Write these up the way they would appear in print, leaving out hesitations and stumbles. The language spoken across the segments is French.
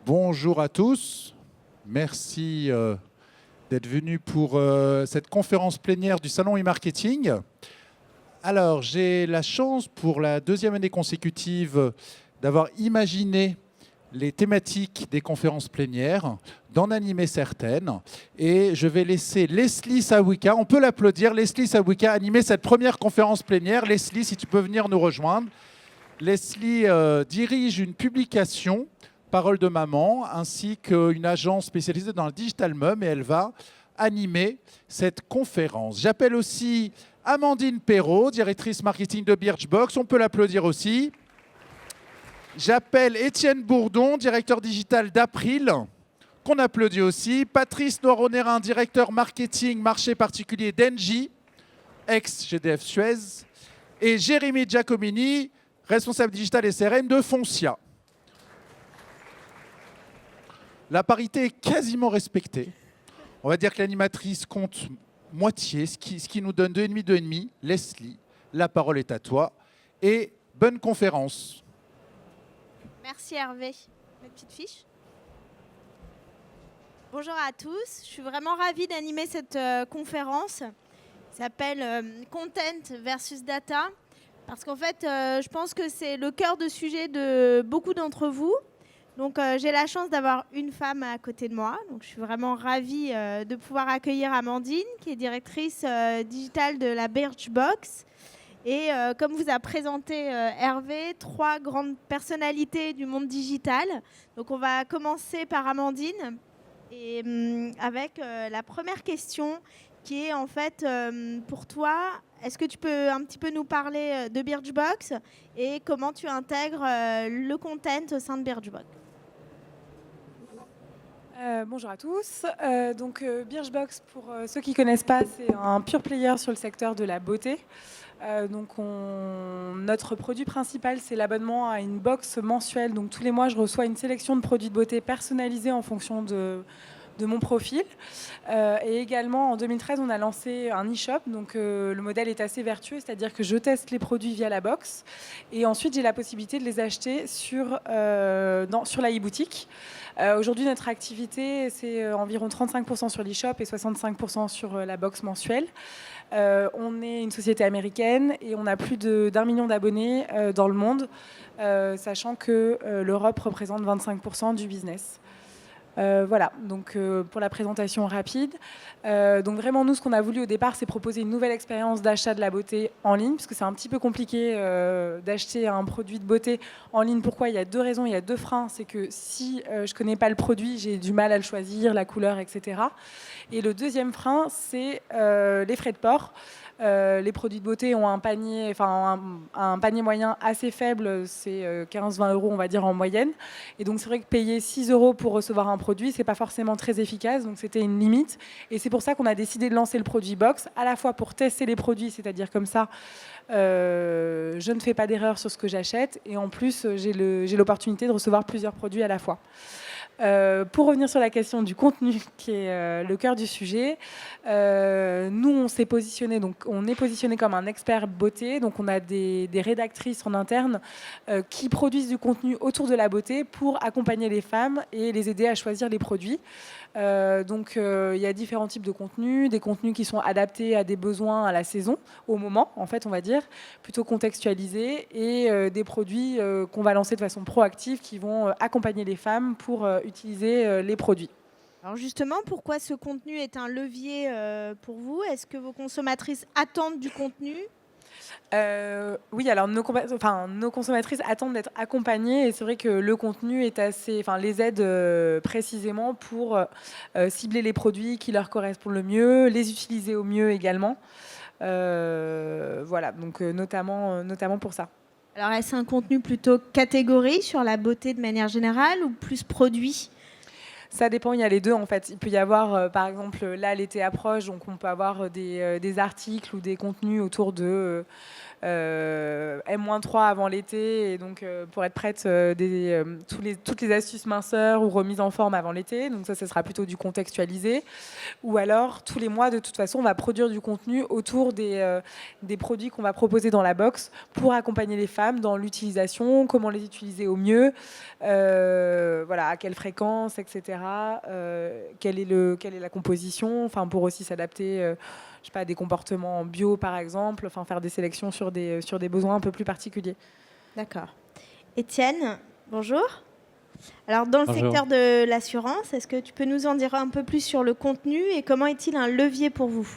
Bonjour à tous, merci d'être venus pour cette conférence plénière du Salon e-marketing. Alors, j'ai la chance pour la deuxième année consécutive d'avoir imaginé les thématiques des conférences plénières, d'en animer certaines. Et je vais laisser Leslie Sawika, on peut l'applaudir, Leslie Sawika, animer cette première conférence plénière. Leslie, si tu peux venir nous rejoindre. Leslie dirige une publication, Parole de Maman, ainsi qu'une agence spécialisée dans le Digital Mum, et elle va animer cette conférence. J'appelle aussi Amandine Perrault, directrice marketing de Birchbox, on peut l'applaudir aussi. J'appelle Étienne Bourdon, directeur digital d'April, qu'on applaudit aussi. Patrice Noiron-Nérin, directeur marketing marché particulier d'Engie, ex-GDF Suez. Et Jérémy Giacomini, responsable digital et CRM de Foncia. La parité est quasiment respectée. On va dire que l'animatrice compte moitié, ce qui nous donne 2,5, 2,5. Leslie, la parole est à toi. Et bonne conférence. Merci Hervé. Ma petite fiche. Bonjour à tous. Je suis vraiment ravie d'animer cette conférence. Ça s'appelle Content versus Data. Parce qu'en fait, je pense que c'est le cœur de sujet de beaucoup d'entre vous. Donc, j'ai la chance d'avoir une femme à côté de moi. Donc, je suis vraiment ravie de pouvoir accueillir Amandine, qui est directrice digitale de la Birchbox. Et comme vous a présenté Hervé, 3 grandes personnalités du monde digital. Donc, on va commencer par Amandine et avec la première question qui est en fait pour toi, est-ce que tu peux un petit peu nous parler de Birchbox et comment tu intègres le content au sein de Birchbox? Bonjour à tous. Birchbox, pour ceux qui ne connaissent pas, c'est un pure player sur le secteur de la beauté. Notre produit principal, c'est l'abonnement à une box mensuelle. Donc tous les mois, je reçois une sélection de produits de beauté personnalisés en fonction de mon profil. Et également, en 2013, on a lancé un e-shop. Donc, le modèle est assez vertueux, c'est-à-dire que je teste les produits via la box. Et ensuite, j'ai la possibilité de les acheter sur la e-boutique. Aujourd'hui, notre activité, c'est environ 35% sur l'e-shop et 65% sur la box mensuelle. On est une société américaine et on a plus d'1 million d'abonnés dans le monde, sachant que l'Europe représente 25% du business. Voilà, donc pour la présentation rapide. Donc vraiment, nous, ce qu'on a voulu au départ, c'est proposer une nouvelle expérience d'achat de la beauté en ligne, parce que c'est un petit peu compliqué d'acheter un produit de beauté en ligne. Pourquoi? Il y a 2 raisons, il y a 2 freins. C'est que si je ne connais pas le produit, j'ai du mal à le choisir, la couleur, etc. Et le deuxième frein, c'est les frais de port. Les produits de beauté ont un panier moyen assez faible, c'est 15-20 euros, on va dire, en moyenne. Et donc, c'est vrai que payer 6 euros pour recevoir un produit, c'est pas forcément très efficace. Donc, c'était une limite. Et c'est pour ça qu'on a décidé de lancer le produit box, à la fois pour tester les produits, c'est-à-dire comme ça, je ne fais pas d'erreur sur ce que j'achète. Et en plus, j'ai l'opportunité de recevoir plusieurs produits à la fois. Pour revenir sur la question du contenu, qui est le cœur du sujet, nous, on est positionné comme un expert beauté. Donc, on a des rédactrices en interne qui produisent du contenu autour de la beauté pour accompagner les femmes et les aider à choisir les produits. Il y a différents types de contenus, des contenus qui sont adaptés à des besoins à la saison, au moment, en fait, on va dire, plutôt contextualisés, et des produits qu'on va lancer de façon proactive qui vont accompagner les femmes pour utiliser les produits. Alors justement, pourquoi ce contenu est un levier pour vous? Est-ce que vos consommatrices attendent du contenu? Oui, alors nos consommatrices attendent d'être accompagnées, et c'est vrai que le contenu est les aide précisément pour cibler les produits qui leur correspondent le mieux, les utiliser au mieux également. Voilà, donc notamment pour ça. Alors, est-ce un contenu plutôt catégorie sur la beauté de manière générale ou plus produit? Ça dépend, il y a les deux en fait. Il peut y avoir, par exemple, là l'été approche, donc on peut avoir des articles ou des contenus autour de M-3 avant l'été, et donc pour être prête, toutes les astuces minceurs ou remises en forme avant l'été. Donc ça sera plutôt du contextualisé. Ou alors, tous les mois, de toute façon, on va produire du contenu autour des produits qu'on va proposer dans la box pour accompagner les femmes dans l'utilisation, comment les utiliser au mieux, voilà, à quelle fréquence, etc. Quelle est la composition, enfin, pour aussi s'adapter je sais pas, à des comportements bio, par exemple, enfin, faire des sélections sur des besoins un peu plus particuliers. D'accord. Étienne, bonjour. Alors, dans le Bonjour. secteur de l'assurance, est-ce que tu peux nous en dire un peu plus sur le contenu et comment est-il un levier pour vous ?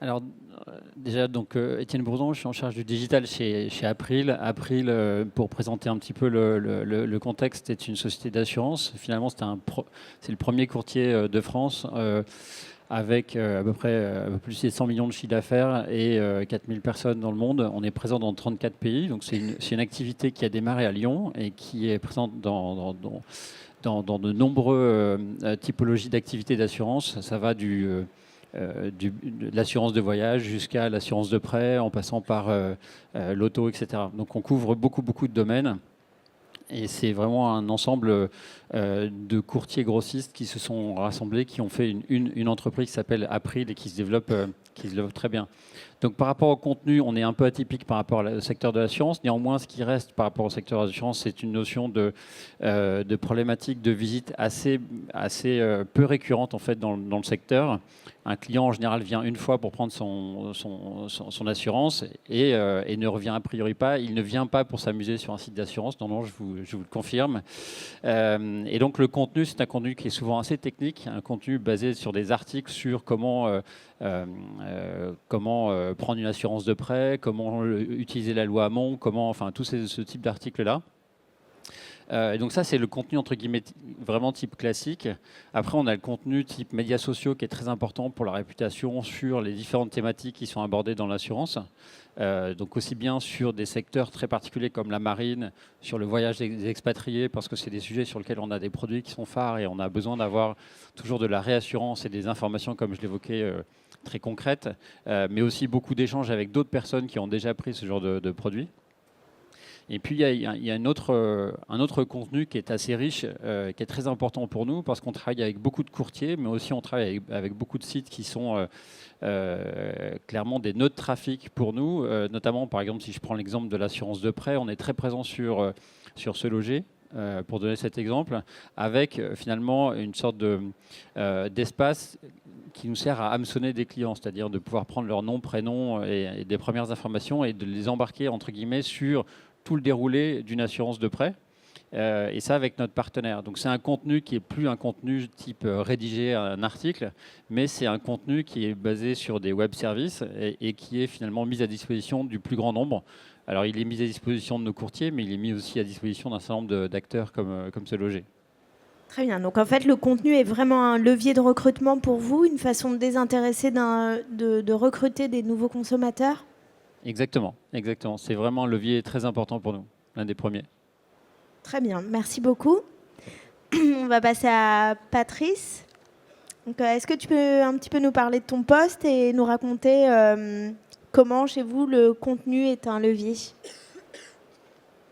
Alors, déjà, donc, Étienne Bourdon, je suis en charge du digital chez April. April, pour présenter un petit peu le contexte, est une société d'assurance. Finalement, c'est le premier courtier de France avec à peu près un peu plus de 100 millions de chiffre d'affaires et 4000 personnes dans le monde. On est présent dans 34 pays. Donc, c'est une activité qui a démarré à Lyon et qui est présente dans de nombreuses typologies d'activités d'assurance. Ça va de l'assurance de voyage jusqu'à l'assurance de prêt, en passant par l'auto, etc. Donc on couvre beaucoup de domaines. Et c'est vraiment un ensemble de courtiers grossistes qui se sont rassemblés, qui ont fait une entreprise qui s'appelle April et qui se développe très bien. Donc par rapport au contenu, on est un peu atypique par rapport au secteur de l'assurance. Néanmoins, ce qui reste par rapport au secteur de l'assurance, c'est une notion de problématique de visite assez peu récurrente en fait dans le secteur. Un client en général vient une fois pour prendre son assurance et ne revient a priori pas. Il ne vient pas pour s'amuser sur un site d'assurance. Non, je vous le confirme. Et donc le contenu, c'est un contenu qui est souvent assez technique, un contenu basé sur des articles sur comment prendre une assurance de prêt, comment utiliser la loi Hamon, enfin tout ce type d'articles-là. Et donc ça, c'est le contenu entre guillemets vraiment type classique. Après, on a le contenu type médias sociaux qui est très important pour la réputation sur les différentes thématiques qui sont abordées dans l'assurance. Donc aussi bien sur des secteurs très particuliers comme la marine, sur le voyage des expatriés, parce que c'est des sujets sur lesquels on a des produits qui sont phares et on a besoin d'avoir toujours de la réassurance et des informations, comme je l'évoquais, très concrètes, mais aussi beaucoup d'échanges avec d'autres personnes qui ont déjà pris ce genre de produits. Et puis, il y a un autre contenu qui est assez riche, qui est très important pour nous, parce qu'on travaille avec beaucoup de courtiers, mais aussi on travaille avec beaucoup de sites qui sont clairement des nœuds de trafic pour nous. Notamment, par exemple, si je prends l'exemple de l'assurance de prêt, on est très présent sur Se Loger, pour donner cet exemple, avec finalement une sorte d'espace qui nous sert à hameçonner des clients, c'est-à-dire de pouvoir prendre leur nom, prénom et des premières informations et de les embarquer, entre guillemets, sur tout le déroulé d'une assurance de prêt, et ça avec notre partenaire. Donc c'est un contenu qui est plus un contenu type rédiger un article, mais c'est un contenu qui est basé sur des web services et qui est finalement mis à disposition du plus grand nombre. Alors il est mis à disposition de nos courtiers, mais il est mis aussi à disposition d'un certain nombre d'acteurs comme Se Loger. Très bien. Donc en fait, le contenu est vraiment un levier de recrutement pour vous, une façon de désintéresser de recruter des nouveaux consommateurs ? Exactement. C'est vraiment un levier très important pour nous, l'un des premiers. Très bien, merci beaucoup. On va passer à Patrice. Donc, est-ce que tu peux un petit peu nous parler de ton poste et nous raconter comment chez vous le contenu est un levier ?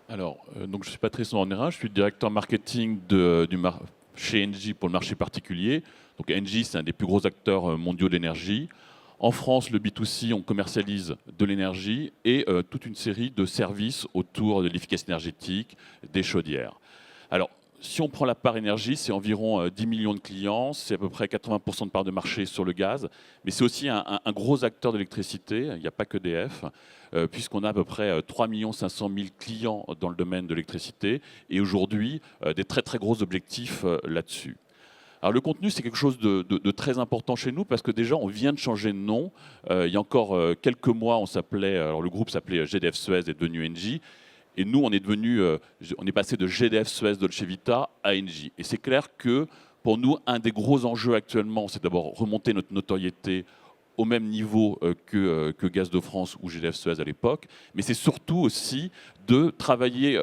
Alors, donc je suis Patrice Noirnera, je suis directeur marketing chez Engie pour le marché particulier. Donc Engie, c'est un des plus gros acteurs mondiaux de l'énergie. En France, le B2C, on commercialise de l'énergie et toute une série de services autour de l'efficacité énergétique, des chaudières. Alors, si on prend la part énergie, c'est environ 10 millions de clients, c'est à peu près 80% de part de marché sur le gaz, mais c'est aussi un gros acteur de l'électricité, il n'y a pas que EDF, puisqu'on a à peu près 3 500 000 clients dans le domaine de l'électricité et aujourd'hui des très très gros objectifs là-dessus. Alors le contenu, c'est quelque chose de très important chez nous parce que déjà, on vient de changer de nom. Il y a encore quelques mois, le groupe s'appelait GDF Suez et est devenu Engie. Et nous, on est passé de GDF Suez Dolce Vita à Engie. Et c'est clair que pour nous, un des gros enjeux actuellement, c'est d'abord remonter notre notoriété au même niveau que Gaz de France ou GDF Suez à l'époque, mais c'est surtout aussi de travailler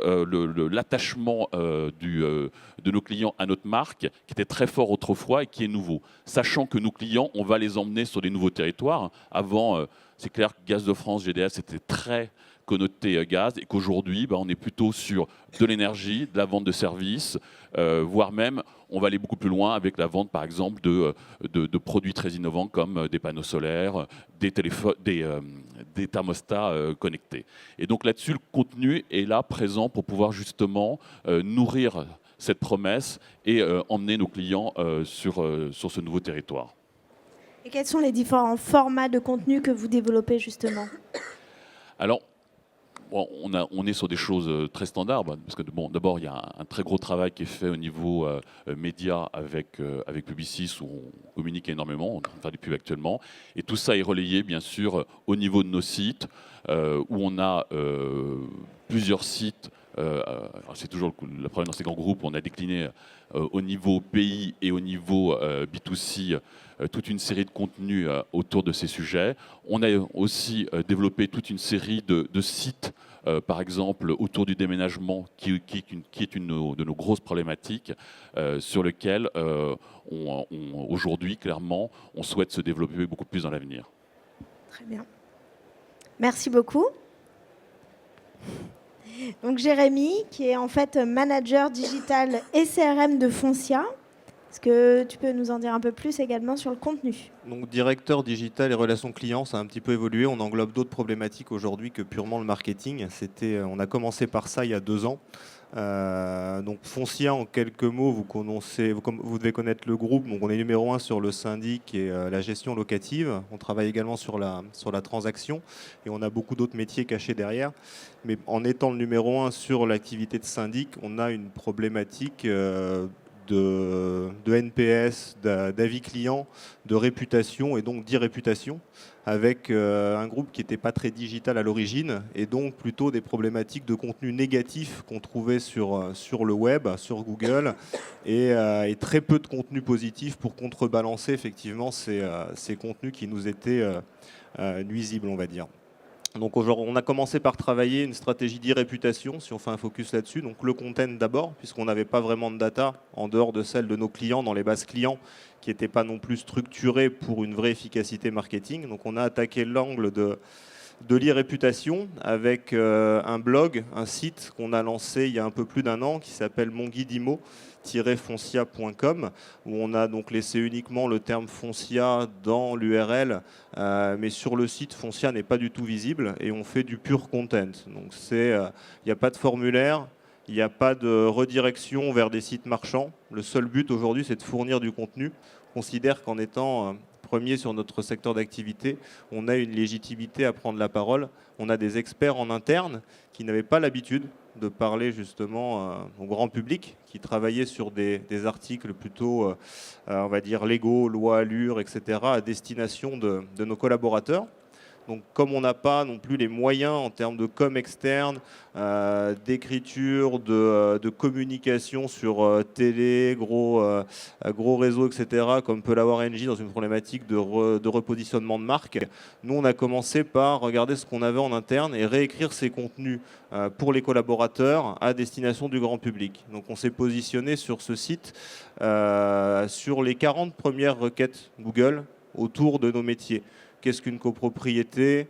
l'attachement de nos clients à notre marque, qui était très fort autrefois et qui est nouveau. Sachant que nos clients, on va les emmener sur des nouveaux territoires. Avant, c'est clair que Gaz de France, GDF, c'était très connoté gaz, et qu'aujourd'hui, on est plutôt sur de l'énergie, de la vente de services, voire même, on va aller beaucoup plus loin avec la vente, par exemple, de produits très innovants comme des panneaux solaires, des thermostats connectés. Et donc là-dessus, le contenu est là, présent, pour pouvoir justement nourrir cette promesse et emmener nos clients sur ce nouveau territoire. Et quels sont les différents formats de contenu que vous développez justement? Alors, on est sur des choses très standards, parce que d'abord, il y a un très gros travail qui est fait au niveau média avec Publicis, où on communique énormément, on est en train de faire des pubs actuellement. Et tout ça est relayé, bien sûr, au niveau de nos sites, où on a plusieurs sites. C'est toujours le problème dans ces grands groupes, on a décliné au niveau pays et au niveau B2C toute une série de contenus autour de ces sujets. On a aussi développé toute une série de sites, par exemple autour du déménagement, qui est une de nos grosses problématiques, sur lequel aujourd'hui, clairement, on souhaite se développer beaucoup plus dans l'avenir. Très bien. Merci beaucoup. Donc Jérémy, qui est en fait manager digital et CRM de Foncia. Est-ce que tu peux nous en dire un peu plus également sur le contenu? Donc directeur digital et relations clients, ça a un petit peu évolué. On englobe d'autres problématiques aujourd'hui que purement le marketing. On a commencé par ça il y a 2 ans. Donc Foncia, en quelques mots, vous devez connaître le groupe. Donc on est numéro 1 sur le syndic et la gestion locative. On travaille également sur la transaction et on a beaucoup d'autres métiers cachés derrière. Mais en étant le numéro 1 sur l'activité de syndic, on a une problématique de NPS, d'avis client, de réputation et donc d'irréputation, avec un groupe qui n'était pas très digital à l'origine et donc plutôt des problématiques de contenu négatif qu'on trouvait sur le web, sur Google, et très peu de contenu positif pour contrebalancer effectivement ces contenus qui nous étaient nuisibles, on va dire. Donc aujourd'hui, on a commencé par travailler une stratégie d'irréputation, si on fait un focus là-dessus. Donc le content d'abord, puisqu'on n'avait pas vraiment de data en dehors de celle de nos clients, dans les bases clients, qui n'étaient pas non plus structurées pour une vraie efficacité marketing. Donc on a attaqué l'angle de l'irréputation avec un blog, un site qu'on a lancé il y a un peu plus d'1 an, qui s'appelle monguidimo-foncia.com, où on a donc laissé uniquement le terme Foncia dans l'URL, mais sur le site, Foncia n'est pas du tout visible et on fait du pur content. Donc il n'y a pas de formulaire, il n'y a pas de redirection vers des sites marchands. Le seul but aujourd'hui, c'est de fournir du contenu. On considère qu'en étant premier sur notre secteur d'activité, on a une légitimité à prendre la parole. On a des experts en interne qui n'avaient pas l'habitude de parler justement au grand public, qui travaillaient sur des articles plutôt, on va dire, légaux, loi Allure, etc., à destination de nos collaborateurs. Donc comme on n'a pas non plus les moyens en termes de com externe, d'écriture, de communication sur télé, gros réseaux, etc., comme peut l'avoir Engie dans une problématique de repositionnement de marque, nous on a commencé par regarder ce qu'on avait en interne et réécrire ces contenus pour les collaborateurs à destination du grand public. Donc on s'est positionné sur ce site sur les 40 premières requêtes Google autour de nos métiers. Qu'est-ce qu'une copropriété?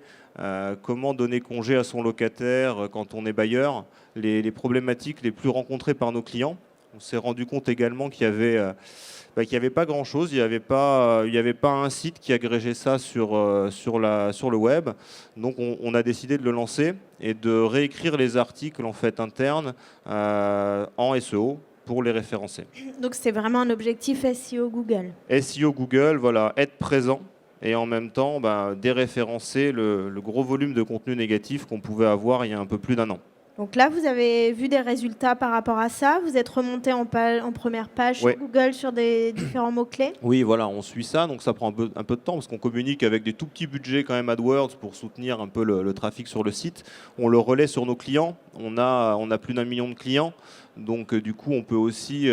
Comment donner congé à son locataire quand on est bailleur? Les problématiques les plus rencontrées par nos clients. On s'est rendu compte également qu'il n'y avait pas grand-chose. Il n'y avait pas un site qui agrégeait ça sur le web. Donc on a décidé de le lancer et de réécrire les articles en fait internes en SEO pour les référencer. Donc c'est vraiment un objectif SEO Google. SEO Google, voilà, être présent. Et en même temps, déréférencer le gros volume de contenu négatif qu'on pouvait avoir il y a un peu plus d'1 an. Donc là, vous avez vu des résultats par rapport à ça. Vous êtes remonté en première page sur Google sur des différents mots-clés. Oui, voilà, on suit ça. Donc ça prend un peu de temps parce qu'on communique avec des tout petits budgets quand même AdWords pour soutenir un peu le trafic sur le site. On le relaie sur nos clients. On a plus d'1 million de clients. Donc du coup, on peut aussi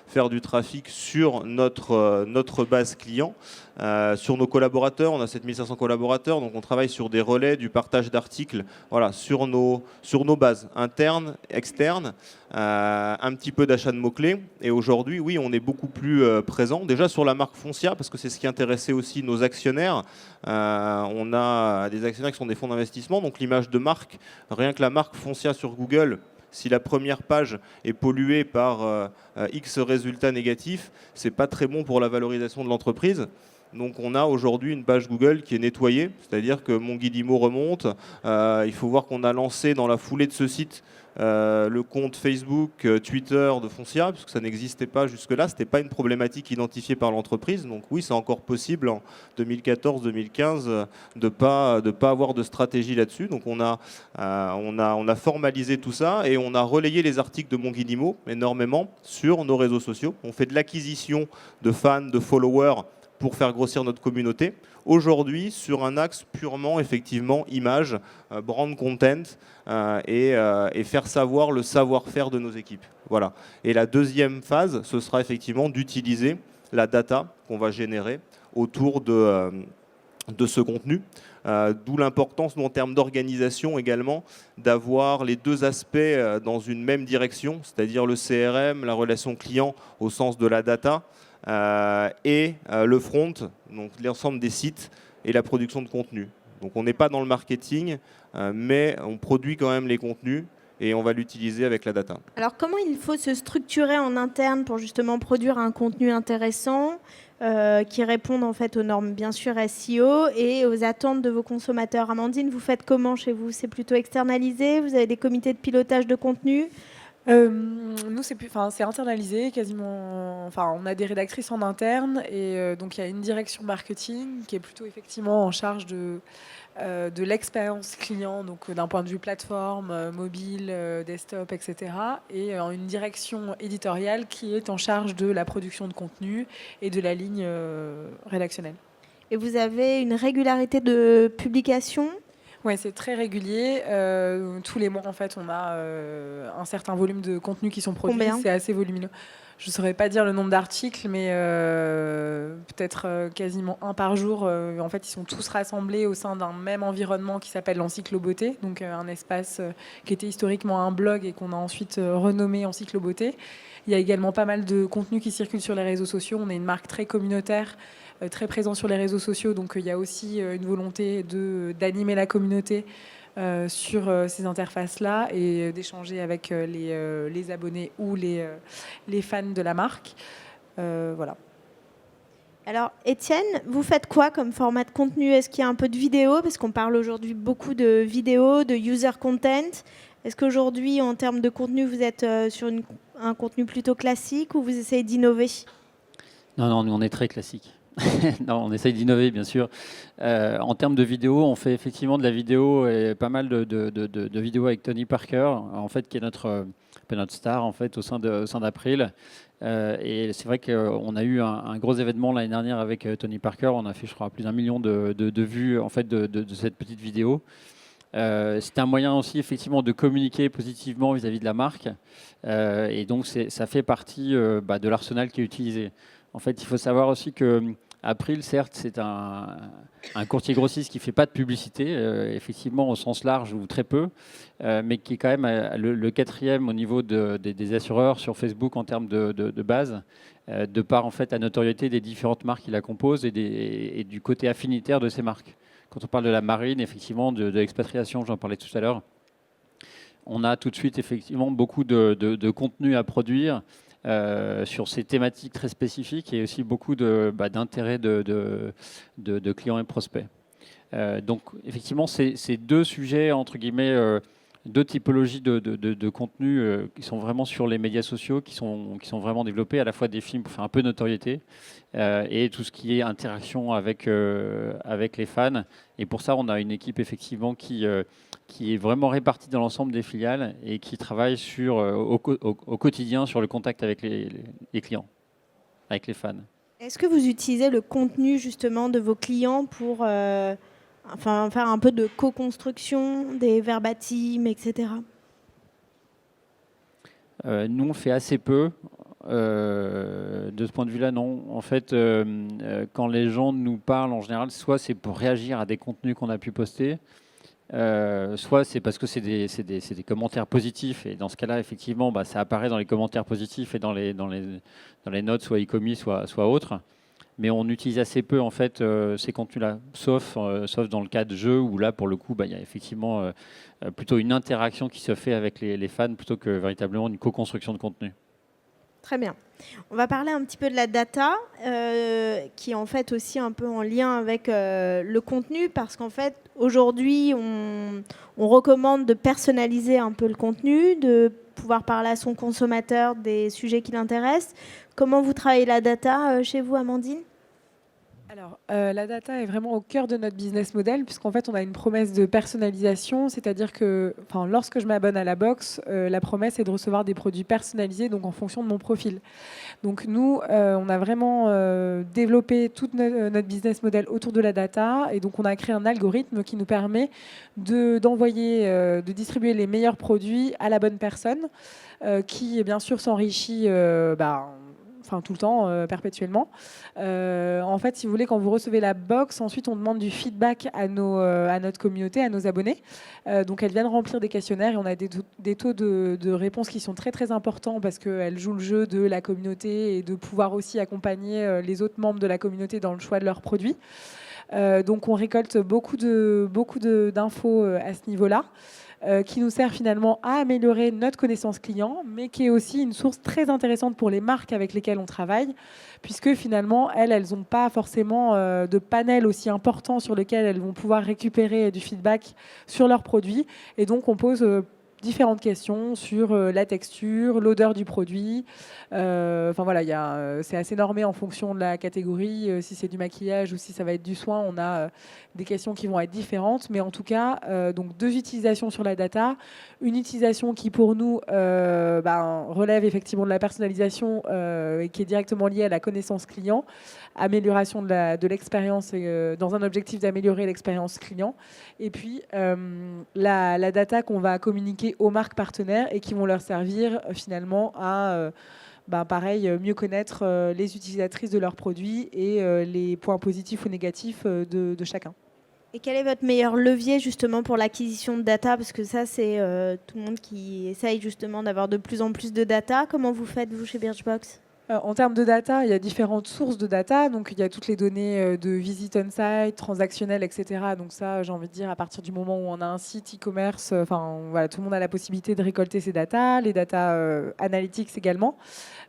faire du trafic sur notre base client. Sur nos collaborateurs, on a 7500 collaborateurs, donc on travaille sur des relais, du partage d'articles, voilà, sur nos bases internes, externes, un petit peu d'achat de mots-clés. Et aujourd'hui, oui, on est beaucoup plus présent, déjà sur la marque Foncia, parce que c'est ce qui intéressait aussi nos actionnaires. On a des actionnaires qui sont des fonds d'investissement, donc l'image de marque, rien que la marque Foncia sur Google, si la première page est polluée par X résultats négatifs, c'est pas très bon pour la valorisation de l'entreprise. Donc on a aujourd'hui une page Google qui est nettoyée, c'est-à-dire que mon guide IMO remonte. Il faut voir qu'on a lancé dans la foulée de ce site le compte Facebook, Twitter de Foncia, parce que ça n'existait pas jusque-là, ce n'était pas une problématique identifiée par l'entreprise. Donc oui, c'est encore possible en 2014-2015 de pas avoir de stratégie là-dessus. Donc on a formalisé tout ça et on a relayé les articles de mon guide IMO énormément sur nos réseaux sociaux. On fait de l'acquisition de fans, de followers pour faire grossir notre communauté. Aujourd'hui, sur un axe purement, effectivement, image, brand content et faire savoir le savoir-faire de nos équipes. Voilà. Et la deuxième phase, ce sera effectivement d'utiliser la data qu'on va générer autour de ce contenu. D'où l'importance, en termes d'organisation également, d'avoir les deux aspects dans une même direction, c'est-à-dire le CRM, la relation client au sens de la data, et le front, donc l'ensemble des sites et la production de contenu. Donc on n'est pas dans le marketing, mais on produit quand même les contenus et on va l'utiliser avec la data. Alors comment il faut se structurer en interne pour justement produire un contenu intéressant qui réponde en fait aux normes bien sûr SEO et aux attentes de vos consommateurs? Amandine, vous faites comment chez vous? C'est plutôt externalisé? Vous avez des comités de pilotage de contenu? Nous, c'est internalisé quasiment. Enfin, on a des rédactrices en interne et donc il y a une direction marketing qui est plutôt effectivement en charge de l'expérience client, donc d'un point de vue plateforme, mobile, desktop, etc. Et une direction éditoriale qui est en charge de la production de contenu et de la ligne rédactionnelle. Et vous avez une régularité de publication? Oui, c'est très régulier. Tous les mois, en fait, on a un certain volume de contenus qui sont produits. C'est assez volumineux. Je ne saurais pas dire le nombre d'articles, mais peut-être quasiment un par jour. En fait, ils sont tous rassemblés au sein d'un même environnement qui s'appelle l'Encyclobeauté, donc un espace qui était historiquement un blog et qu'on a ensuite renommé Encyclobeauté. Il y a également pas mal de contenus qui circulent sur les réseaux sociaux. On est une marque très communautaire, très présent sur les réseaux sociaux, donc il y a aussi une volonté d'animer la communauté sur ces interfaces-là et d'échanger avec les abonnés ou les fans de la marque. Voilà. Alors, Étienne, vous faites quoi comme format de contenu? Est-ce qu'il y a un peu de vidéo? Parce qu'on parle aujourd'hui beaucoup de vidéo, de user content. Est-ce qu'aujourd'hui, en termes de contenu, vous êtes sur un contenu plutôt classique ou vous essayez d'innover? Non, on est très classique. Non, on essaye d'innover, bien sûr. En termes de vidéo, on fait effectivement de la vidéo et pas mal de vidéos avec Tony Parker, en fait, qui est notre star en fait, au sein d'April. Et c'est vrai qu'on a eu un gros événement l'année dernière avec Tony Parker. On a fait, je crois, plus d'1 million de vues en fait, de cette petite vidéo. C'est un moyen aussi effectivement de communiquer positivement vis-à-vis de la marque. Et donc, ça fait partie de l'arsenal qui est utilisé. En fait, il faut savoir aussi que April, certes, c'est un courtier grossiste qui ne fait pas de publicité, effectivement au sens large ou très peu, mais qui est quand même le quatrième au niveau des assureurs sur Facebook en termes de base, de par en fait la notoriété des différentes marques qui la composent et du côté affinitaire de ces marques. Quand on parle de la marine, effectivement, de l'expatriation, j'en parlais tout à l'heure, on a tout de suite effectivement beaucoup de contenu à produire sur ces thématiques très spécifiques et aussi beaucoup d'intérêt de clients et prospects. Donc effectivement, c'est deux sujets, entre guillemets, deux typologies de contenu qui sont vraiment sur les médias sociaux, qui sont vraiment développés, à la fois des films pour faire un peu de notoriété et tout ce qui est interaction avec les fans. Et pour ça, on a une équipe effectivement qui est vraiment répartie dans l'ensemble des filiales et qui travaille au quotidien sur le contact avec les clients, avec les fans. Est-ce que vous utilisez le contenu justement de vos clients pour faire un peu de co-construction, des verbatims, etc. Nous, on fait assez peu. De ce point de vue-là, non. En fait, quand les gens nous parlent, en général, soit c'est pour réagir à des contenus qu'on a pu poster, soit c'est parce que c'est des commentaires positifs. Et dans ce cas-là, effectivement, ça apparaît dans les commentaires positifs et dans les notes, soit e-commis, soit autres. Mais on utilise assez peu en fait ces contenus-là, sauf dans le cas de jeux où là, pour le coup, il y a effectivement plutôt une interaction qui se fait avec les fans plutôt que véritablement une co-construction de contenu. Très bien. On va parler un petit peu de la data, qui est en fait aussi un peu en lien avec le contenu, parce qu'en fait, aujourd'hui, on recommande de personnaliser un peu le contenu, de pouvoir parler à son consommateur des sujets qui l'intéressent. Comment vous travaillez la data chez vous, Amandine ? Alors, la data est vraiment au cœur de notre business model, puisqu'en fait, on a une promesse de personnalisation, c'est-à-dire que lorsque je m'abonne à la box, la promesse est de recevoir des produits personnalisés, donc en fonction de mon profil. Donc nous, on a vraiment développé tout notre business model autour de la data, et donc on a créé un algorithme qui nous permet de distribuer les meilleurs produits à la bonne personne, qui bien sûr s'enrichit tout le temps, perpétuellement. En fait, si vous voulez, quand vous recevez la box, ensuite on demande du feedback à notre communauté, à nos abonnés. Donc elles viennent remplir des questionnaires et on a des taux de réponse qui sont très très importants parce qu'elles jouent le jeu de la communauté et de pouvoir aussi accompagner les autres membres de la communauté dans le choix de leurs produits. Donc on récolte beaucoup d'infos à ce niveau-là. Qui nous sert finalement à améliorer notre connaissance client, mais qui est aussi une source très intéressante pour les marques avec lesquelles on travaille, puisque finalement, elles n'ont pas forcément de panel aussi important sur lequel elles vont pouvoir récupérer du feedback sur leurs produits. Et donc, on pose différentes questions sur la texture, l'odeur du produit. C'est assez normé en fonction de la catégorie. Si c'est du maquillage ou si ça va être du soin, on a des questions qui vont être différentes. Mais en tout cas, donc 2 utilisations sur la data. Une utilisation qui, pour nous, relève effectivement de la personnalisation et qui est directement liée à la connaissance client, amélioration de l'expérience dans un objectif d'améliorer l'expérience client. Et puis, la data qu'on va communiquer aux marques partenaires et qui vont leur servir finalement à mieux connaître les utilisatrices de leurs produits et les points positifs ou négatifs de chacun. Et quel est votre meilleur levier justement pour l'acquisition de data ? Parce que ça, c'est tout le monde qui essaye justement d'avoir de plus en plus de data. Comment vous faites, vous, chez Birchbox ? En termes de data, il y a différentes sources de data. Donc, il y a toutes les données de visit on-site, transactionnelles, etc. Donc ça, j'ai envie de dire, à partir du moment où on a un site e-commerce, tout le monde a la possibilité de récolter ces datas, les data analytics également.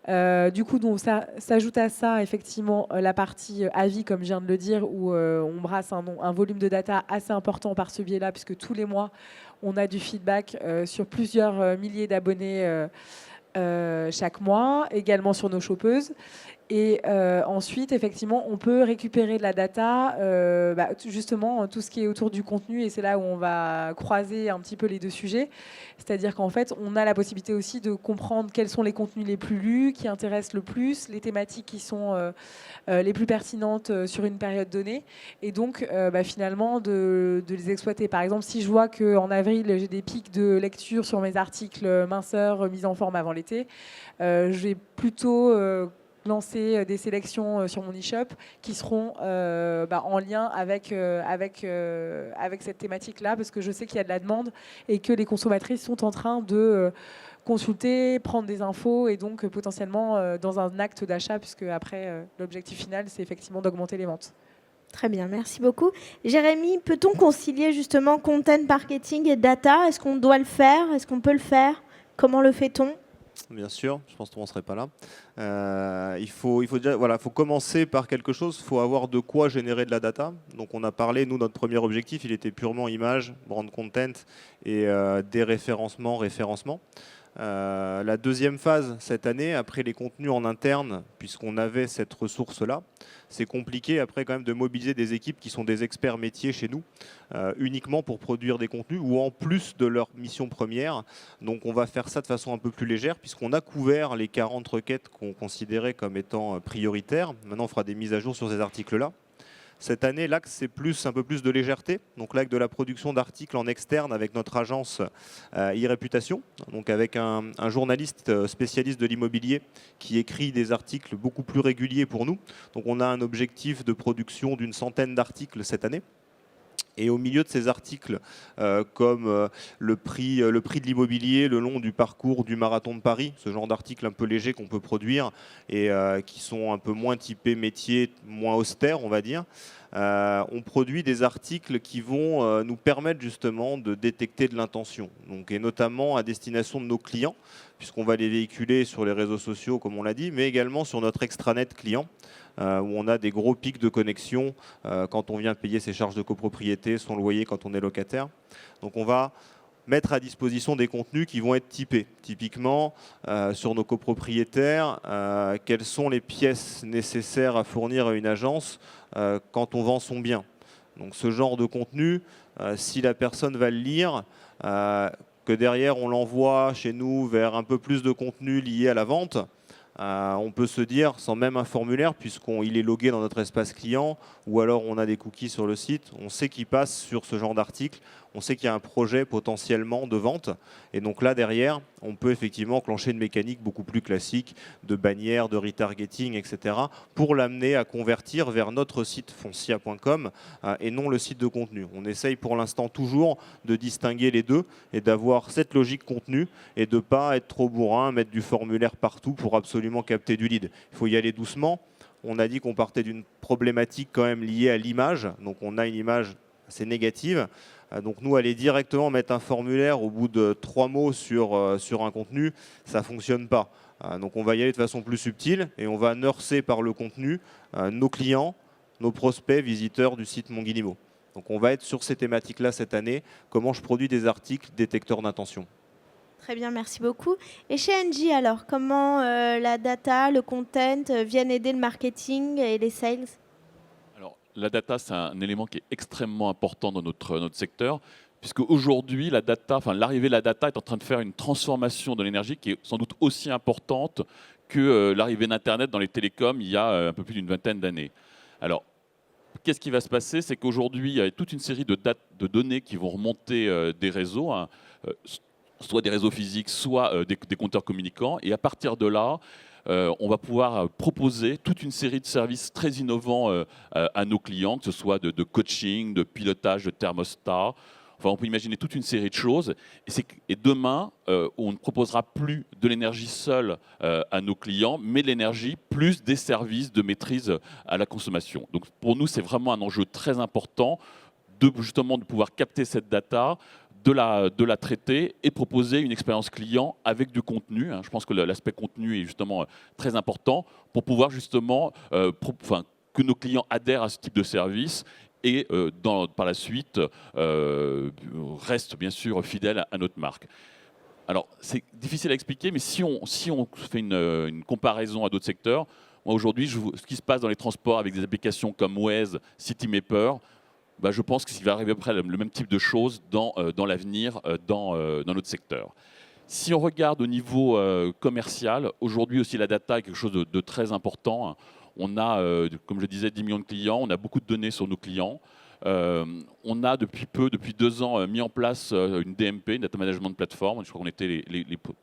Du coup, donc, ça s'ajoute à ça, effectivement, la partie avis, comme je viens de le dire, où on brasse un volume de data assez important par ce biais-là, puisque tous les mois, on a du feedback sur plusieurs milliers d'abonnés chaque mois, également sur nos shoppeuses. Et ensuite, effectivement, on peut récupérer de la data, justement, tout ce qui est autour du contenu, et c'est là où on va croiser un petit peu les deux sujets. C'est-à-dire qu'en fait, on a la possibilité aussi de comprendre quels sont les contenus les plus lus, qui intéressent le plus, les thématiques qui sont les plus pertinentes sur une période donnée, et donc finalement de les exploiter. Par exemple, si je vois qu'en avril, j'ai des pics de lecture sur mes articles minceur, mise en forme avant l'été, je vais plutôt lancer des sélections sur mon e-shop qui seront en lien avec cette thématique-là, parce que je sais qu'il y a de la demande et que les consommatrices sont en train de consulter, prendre des infos et donc potentiellement dans un acte d'achat, puisque après l'objectif final, c'est effectivement d'augmenter les ventes. Très bien, merci beaucoup. Jérémy, peut-on concilier justement content marketing et data ? Est-ce qu'on doit le faire ? Est-ce qu'on peut le faire ? Comment le fait-on ? Bien sûr, je pense qu'on ne serait pas là. Il faut commencer par quelque chose, il faut avoir de quoi générer de la data. Donc on a parlé, nous, notre premier objectif, il était purement image, brand content et référencement. La deuxième phase cette année, après les contenus en interne, puisqu'on avait cette ressource-là, c'est compliqué après quand même de mobiliser des équipes qui sont des experts métiers chez nous, uniquement pour produire des contenus ou en plus de leur mission première. Donc on va faire ça de façon un peu plus légère puisqu'on a couvert les 40 requêtes qu'on considérait comme étant prioritaires. Maintenant on fera des mises à jour sur ces articles-là. Cette année, l'axe, c'est un peu plus de légèreté. Donc là, avec de la production d'articles en externe avec notre agence e-Réputation, donc avec un journaliste spécialiste de l'immobilier qui écrit des articles beaucoup plus réguliers pour nous. Donc on a un objectif de production d'une centaine d'articles cette année. Et au milieu de ces articles, comme le prix de l'immobilier le long du parcours du marathon de Paris, ce genre d'articles un peu légers qu'on peut produire et qui sont un peu moins typés métiers, moins austères, on va dire, on produit des articles qui vont nous permettre justement de détecter de l'intention, et notamment à destination de nos clients, puisqu'on va les véhiculer sur les réseaux sociaux, comme on l'a dit, mais également sur notre extranet client, où on a des gros pics de connexion quand on vient payer ses charges de copropriété, son loyer quand on est locataire. Donc on va mettre à disposition des contenus qui vont être typés. Typiquement, sur nos copropriétaires, quelles sont les pièces nécessaires à fournir à une agence quand on vend son bien. Donc ce genre de contenu, si la personne va le lire, que derrière on l'envoie chez nous vers un peu plus de contenu lié à la vente, on peut se dire, sans même un formulaire, puisqu'il est logué dans notre espace client, ou alors on a des cookies sur le site, on sait qu'il passe sur ce genre d'article, on sait qu'il y a un projet potentiellement de vente. Et donc là, derrière, on peut effectivement enclencher une mécanique beaucoup plus classique de bannières, de retargeting, etc., pour l'amener à convertir vers notre site foncia.com et non le site de contenu. On essaye pour l'instant toujours de distinguer les deux et d'avoir cette logique contenu et de ne pas être trop bourrin, mettre du formulaire partout pour absolument capter du lead. Il faut y aller doucement. On a dit qu'on partait d'une problématique quand même liée à l'image. Donc on a une image assez négative. Donc nous, aller directement mettre un formulaire au bout de 3 mots sur un contenu, ça ne fonctionne pas. Donc on va y aller de façon plus subtile et on va nurser par le contenu nos clients, nos prospects, visiteurs du site Mon Guillemot. Donc on va être sur ces thématiques-là cette année. Comment je produis des articles détecteurs d'intention. Très bien, merci beaucoup. Et chez Engie, alors, comment la data, le content viennent aider le marketing et les sales ? Alors, la data, c'est un élément qui est extrêmement important dans notre secteur, puisque aujourd'hui, l'arrivée de la data est en train de faire une transformation de l'énergie qui est sans doute aussi importante que l'arrivée d'Internet dans les télécoms il y a un peu plus d'une vingtaine d'années. Alors, qu'est-ce qui va se passer? C'est qu'aujourd'hui, il y a toute une série de données qui vont remonter des réseaux, soit des réseaux physiques, soit des compteurs communicants. Et à partir de là, on va pouvoir proposer toute une série de services très innovants à nos clients, que ce soit de coaching, de pilotage, de thermostat. Enfin, on peut imaginer toute une série de choses. Et demain, on ne proposera plus de l'énergie seule à nos clients, mais de l'énergie plus des services de maîtrise à la consommation. Donc pour nous, c'est vraiment un enjeu très important justement de pouvoir capter cette data, de la traiter et proposer une expérience client avec du contenu. Je pense que l'aspect contenu est justement très important pour pouvoir justement que nos clients adhèrent à ce type de service et par la suite restent bien sûr fidèles à notre marque. Alors c'est difficile à expliquer, mais si on fait une comparaison à d'autres secteurs, moi aujourd'hui, ce qui se passe dans les transports avec des applications comme Waze, Citymapper, je pense qu'il va arriver après le même type de choses dans l'avenir, dans notre secteur. Si on regarde au niveau commercial, aujourd'hui aussi la data est quelque chose de très important. On a, comme je le disais, 10 millions de clients, on a beaucoup de données sur nos clients. On a depuis 2 ans, mis en place une DMP, une Data Management Platform. Je crois qu'on était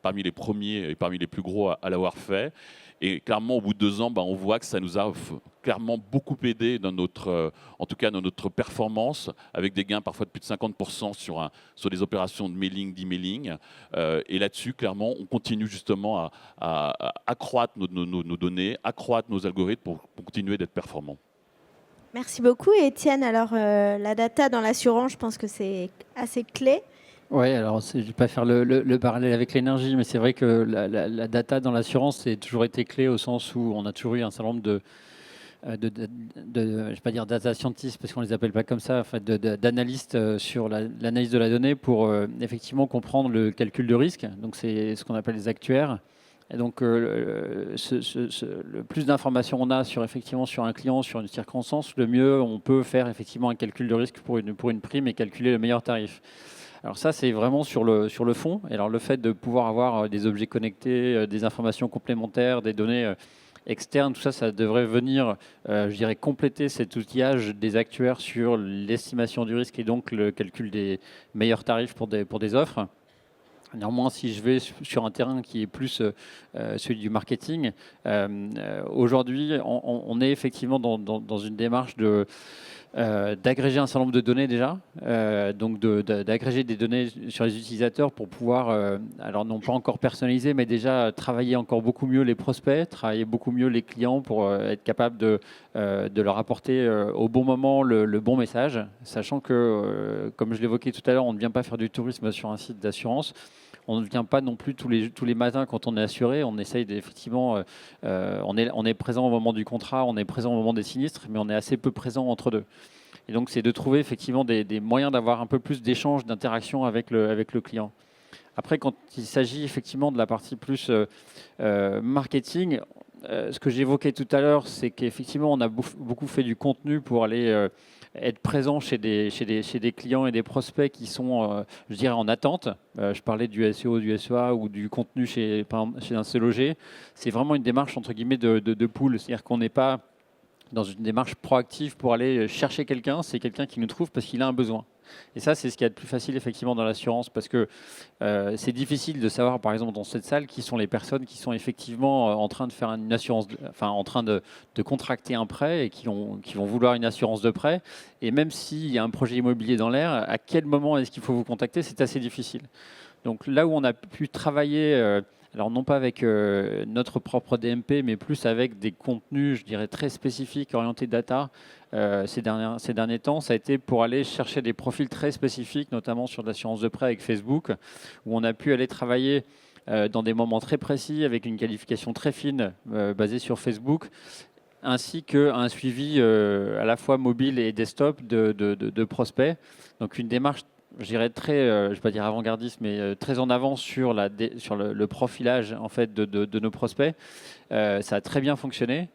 parmi les premiers et parmi les plus gros à l'avoir fait. Et clairement, au bout de 2 ans, on voit que ça nous a clairement beaucoup aidé dans en tout cas dans notre performance, avec des gains parfois de plus de 50% sur des opérations de mailing, d'emailing. Et là-dessus, clairement, on continue justement à accroître nos données, accroître nos algorithmes pour continuer d'être performants. Merci beaucoup. Et Étienne, alors la data dans l'assurance, je pense que c'est assez clé. Oui, alors je ne vais pas faire le parallèle avec l'énergie, mais c'est vrai que la data dans l'assurance a toujours été clé au sens où on a toujours eu un certain nombre de je ne vais pas dire data scientists parce qu'on ne les appelle pas comme ça, en fait, d'analystes sur l'analyse de la donnée pour effectivement comprendre le calcul de risque. Donc c'est ce qu'on appelle les actuaires. Et donc le plus d'informations on a sur un client, sur une circonstance, le mieux on peut faire effectivement un calcul de risque pour une prime et calculer le meilleur tarif. Alors ça, c'est vraiment sur le fond. Et alors le fait de pouvoir avoir des objets connectés, des informations complémentaires, des données externes, tout ça, ça devrait venir, je dirais, compléter cet outillage des actuaires sur l'estimation du risque et donc le calcul des meilleurs tarifs pour des offres. Néanmoins, si je vais sur un terrain qui est plus celui du marketing, aujourd'hui, on est effectivement dans une démarche d'agréger un certain nombre de données déjà, donc d'agréger des données sur les utilisateurs pour pouvoir, alors non pas encore personnaliser, mais déjà travailler encore beaucoup mieux les prospects, travailler beaucoup mieux les clients pour être capable de leur apporter au bon moment le bon message, sachant que, comme je l'évoquais tout à l'heure, on ne vient pas faire du tourisme sur un site d'assurance. On ne vient pas non plus tous les matins quand on est assuré. On essaye effectivement, on est présent au moment du contrat, on est présent au moment des sinistres, mais on est assez peu présent entre deux. Et donc, c'est de trouver effectivement des moyens d'avoir un peu plus d'échange, d'interaction avec le client. Après, quand il s'agit effectivement de la partie plus marketing, ce que j'évoquais tout à l'heure, c'est qu'effectivement, on a beaucoup fait du contenu pour aller être présent chez des clients et des prospects qui sont, je dirais, en attente. Je parlais du SEO, du SEA ou du contenu chez un Se Loger. C'est vraiment une démarche, entre guillemets, de pool. C'est-à-dire qu'on n'est pas dans une démarche proactive pour aller chercher quelqu'un. C'est quelqu'un qui nous trouve parce qu'il a un besoin. Et ça, c'est ce qu'il y a de plus facile effectivement dans l'assurance parce que c'est difficile de savoir, par exemple, dans cette salle, qui sont les personnes qui sont effectivement en train de faire une assurance, enfin en train de contracter un prêt et qui vont vouloir une assurance de prêt. Et même s'il y a un projet immobilier dans l'air, à quel moment est-ce qu'il faut vous contacter? C'est assez difficile. Donc là où on a pu travailler, alors non pas avec notre propre DMP, mais plus avec des contenus, je dirais, très spécifiques, orientés data, ces derniers temps, ça a été pour aller chercher des profils très spécifiques, notamment sur l'assurance de prêt avec Facebook, où on a pu aller travailler dans des moments très précis, avec une qualification très fine, basée sur Facebook, ainsi qu'un suivi à la fois mobile et desktop de prospects. Donc une démarche, je dirais, très, je ne vais pas dire avant-gardiste, mais très en avance sur le profilage en fait, de nos prospects. Ça a très bien fonctionné.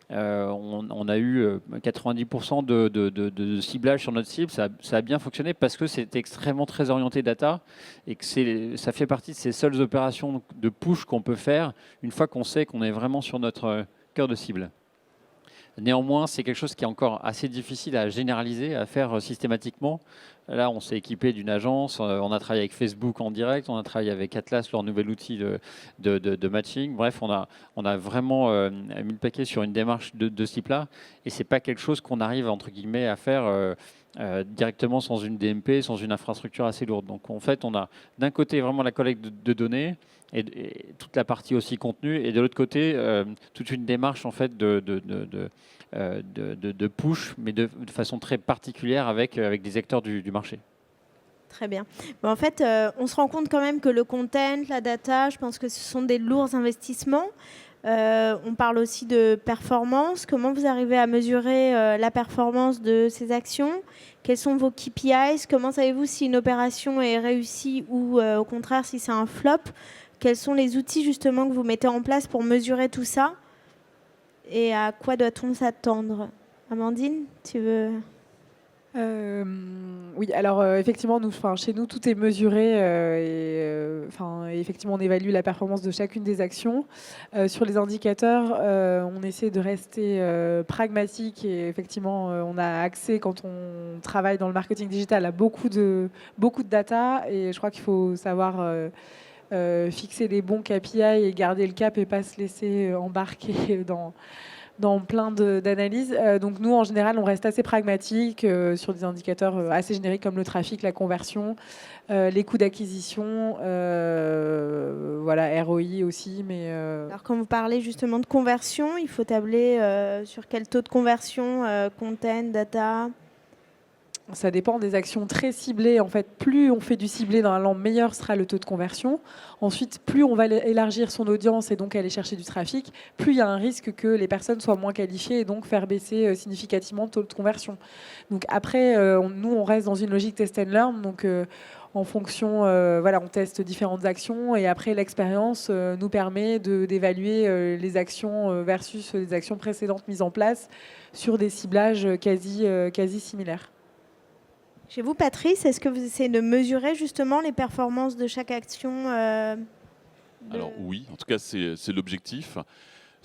On a eu 90% de ciblage sur notre cible. Ça a bien fonctionné parce que c'est extrêmement très orienté data et que ça fait partie de ces seules opérations de push qu'on peut faire une fois qu'on sait qu'on est vraiment sur notre cœur de cible. Néanmoins, c'est quelque chose qui est encore assez difficile à généraliser, à faire systématiquement. Là, on s'est équipé d'une agence, on a travaillé avec Facebook en direct, on a travaillé avec Atlas, leur nouvel outil de matching. Bref, on a vraiment mis le paquet sur une démarche de ce type-là. Et ce n'est pas quelque chose qu'on arrive, entre guillemets, à faire directement sans une DMP, sans une infrastructure assez lourde. Donc, en fait, on a d'un côté vraiment la collecte de données, et toute la partie aussi contenu, et de l'autre côté, toute une démarche en fait de push, mais de façon très particulière avec des acteurs du marché. Très bien. Bon, en fait, on se rend compte quand même que le content, la data, je pense que ce sont des lourds investissements. On parle aussi de performance. Comment vous arrivez à mesurer la performance de ces actions? Quels sont vos KPIs? Comment savez-vous si une opération est réussie ou au contraire si c'est un flop? Quels sont les outils justement que vous mettez en place pour mesurer tout ça? Et à quoi doit-on s'attendre? Amandine, tu veux? Oui, alors effectivement, chez nous, tout est mesuré et effectivement, on évalue la performance de chacune des actions. Sur les indicateurs, on essaie de rester pragmatique et effectivement, on a accès, quand on travaille dans le marketing digital, à beaucoup de data et je crois qu'il faut savoir fixer des bons KPI et garder le cap et pas se laisser embarquer dans plein d'analyses. Donc nous, en général, on reste assez pragmatique sur des indicateurs assez génériques comme le trafic, la conversion, les coûts d'acquisition, voilà, ROI aussi. Mais Alors quand vous parlez justement de conversion, il faut tabler sur quel taux de conversion, content, data? Ça dépend des actions très ciblées. En fait, plus on fait du ciblé dans un land, meilleur sera le taux de conversion. Ensuite, plus on va élargir son audience et donc aller chercher du trafic, plus il y a un risque que les personnes soient moins qualifiées et donc faire baisser significativement le taux de conversion. Donc après, nous, on reste dans une logique test and learn. Donc en fonction, on teste différentes actions et après, l'expérience nous permet d'évaluer les actions versus les actions précédentes mises en place sur des ciblages quasi similaires. Chez vous, Patrice, est-ce que vous essayez de mesurer justement les performances de chaque action Alors oui, en tout cas c'est l'objectif.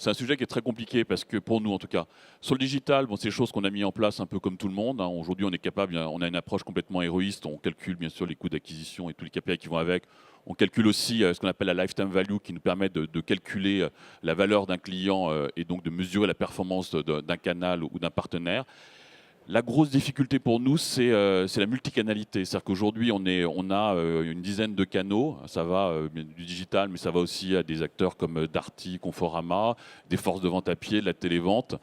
c'est un sujet qui est très compliqué parce que pour nous en tout cas, sur le digital, bon, c'est des choses qu'on a mis en place un peu comme tout le monde. Hein. Aujourd'hui, on est capable, on a une approche complètement héroïste. On calcule bien sûr les coûts d'acquisition et tous les KPI qui vont avec. On calcule aussi ce qu'on appelle la lifetime value qui nous permet de calculer la valeur d'un client et donc de mesurer la performance d'un canal ou d'un partenaire. La grosse difficulté pour nous, c'est la multicanalité. C'est-à-dire qu'aujourd'hui, on a une dizaine de canaux. Ça va du digital, mais ça va aussi à des acteurs comme Darty, Conforama, des forces de vente à pied, de la télévente.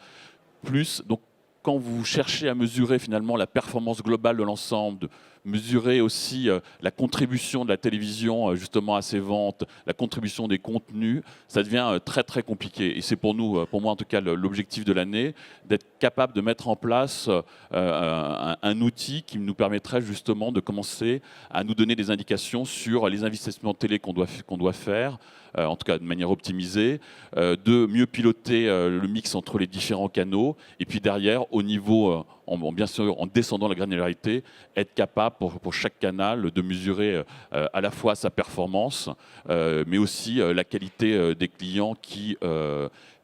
Donc, quand vous cherchez à mesurer finalement la performance globale de l'ensemble, de mesurer aussi la contribution de la télévision justement à ces ventes, la contribution des contenus, ça devient très très compliqué. Et c'est pour nous, pour moi en tout cas, l'objectif de l'année, d'être capable de mettre en place un outil qui nous permettrait justement de commencer à nous donner des indications sur les investissements télé qu'on doit faire, en tout cas de manière optimisée, de mieux piloter le mix entre les différents canaux, et puis derrière, au niveau, bien sûr, en descendant la granularité, être capable pour chaque canal de mesurer à la fois sa performance, mais aussi la qualité des clients qui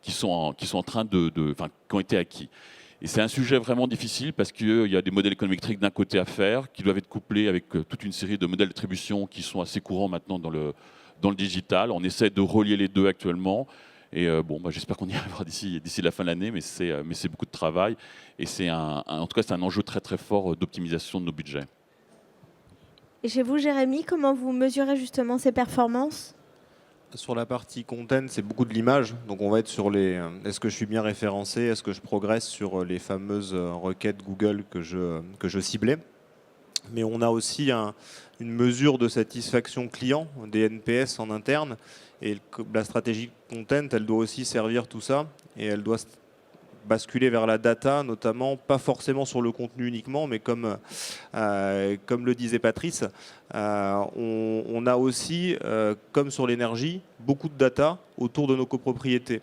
sont en train qui ont été acquis. Et c'est un sujet vraiment difficile parce qu'il y a des modèles économétriques d'un côté à faire qui doivent être couplés avec toute une série de modèles d'attribution qui sont assez courants maintenant dans le digital. On essaie de relier les deux actuellement. Et j'espère qu'on y arrivera d'ici la fin de l'année, mais c'est beaucoup de travail. Et en tout cas, c'est un enjeu très très fort d'optimisation de nos budgets. Et chez vous, Jérémy, comment vous mesurez justement ces performances ? Sur la partie content, c'est beaucoup de l'image. Donc on va être sur est-ce que je suis bien référencé ? Est-ce que je progresse sur les fameuses requêtes Google que je ciblais ? Mais on a aussi une mesure de satisfaction client, des NPS en interne. Et la stratégie content, elle doit aussi servir tout ça. Et elle doit basculer vers la data, notamment, pas forcément sur le contenu uniquement, mais comme le disait Patrice, on a aussi, comme sur l'énergie, beaucoup de data autour de nos copropriétés.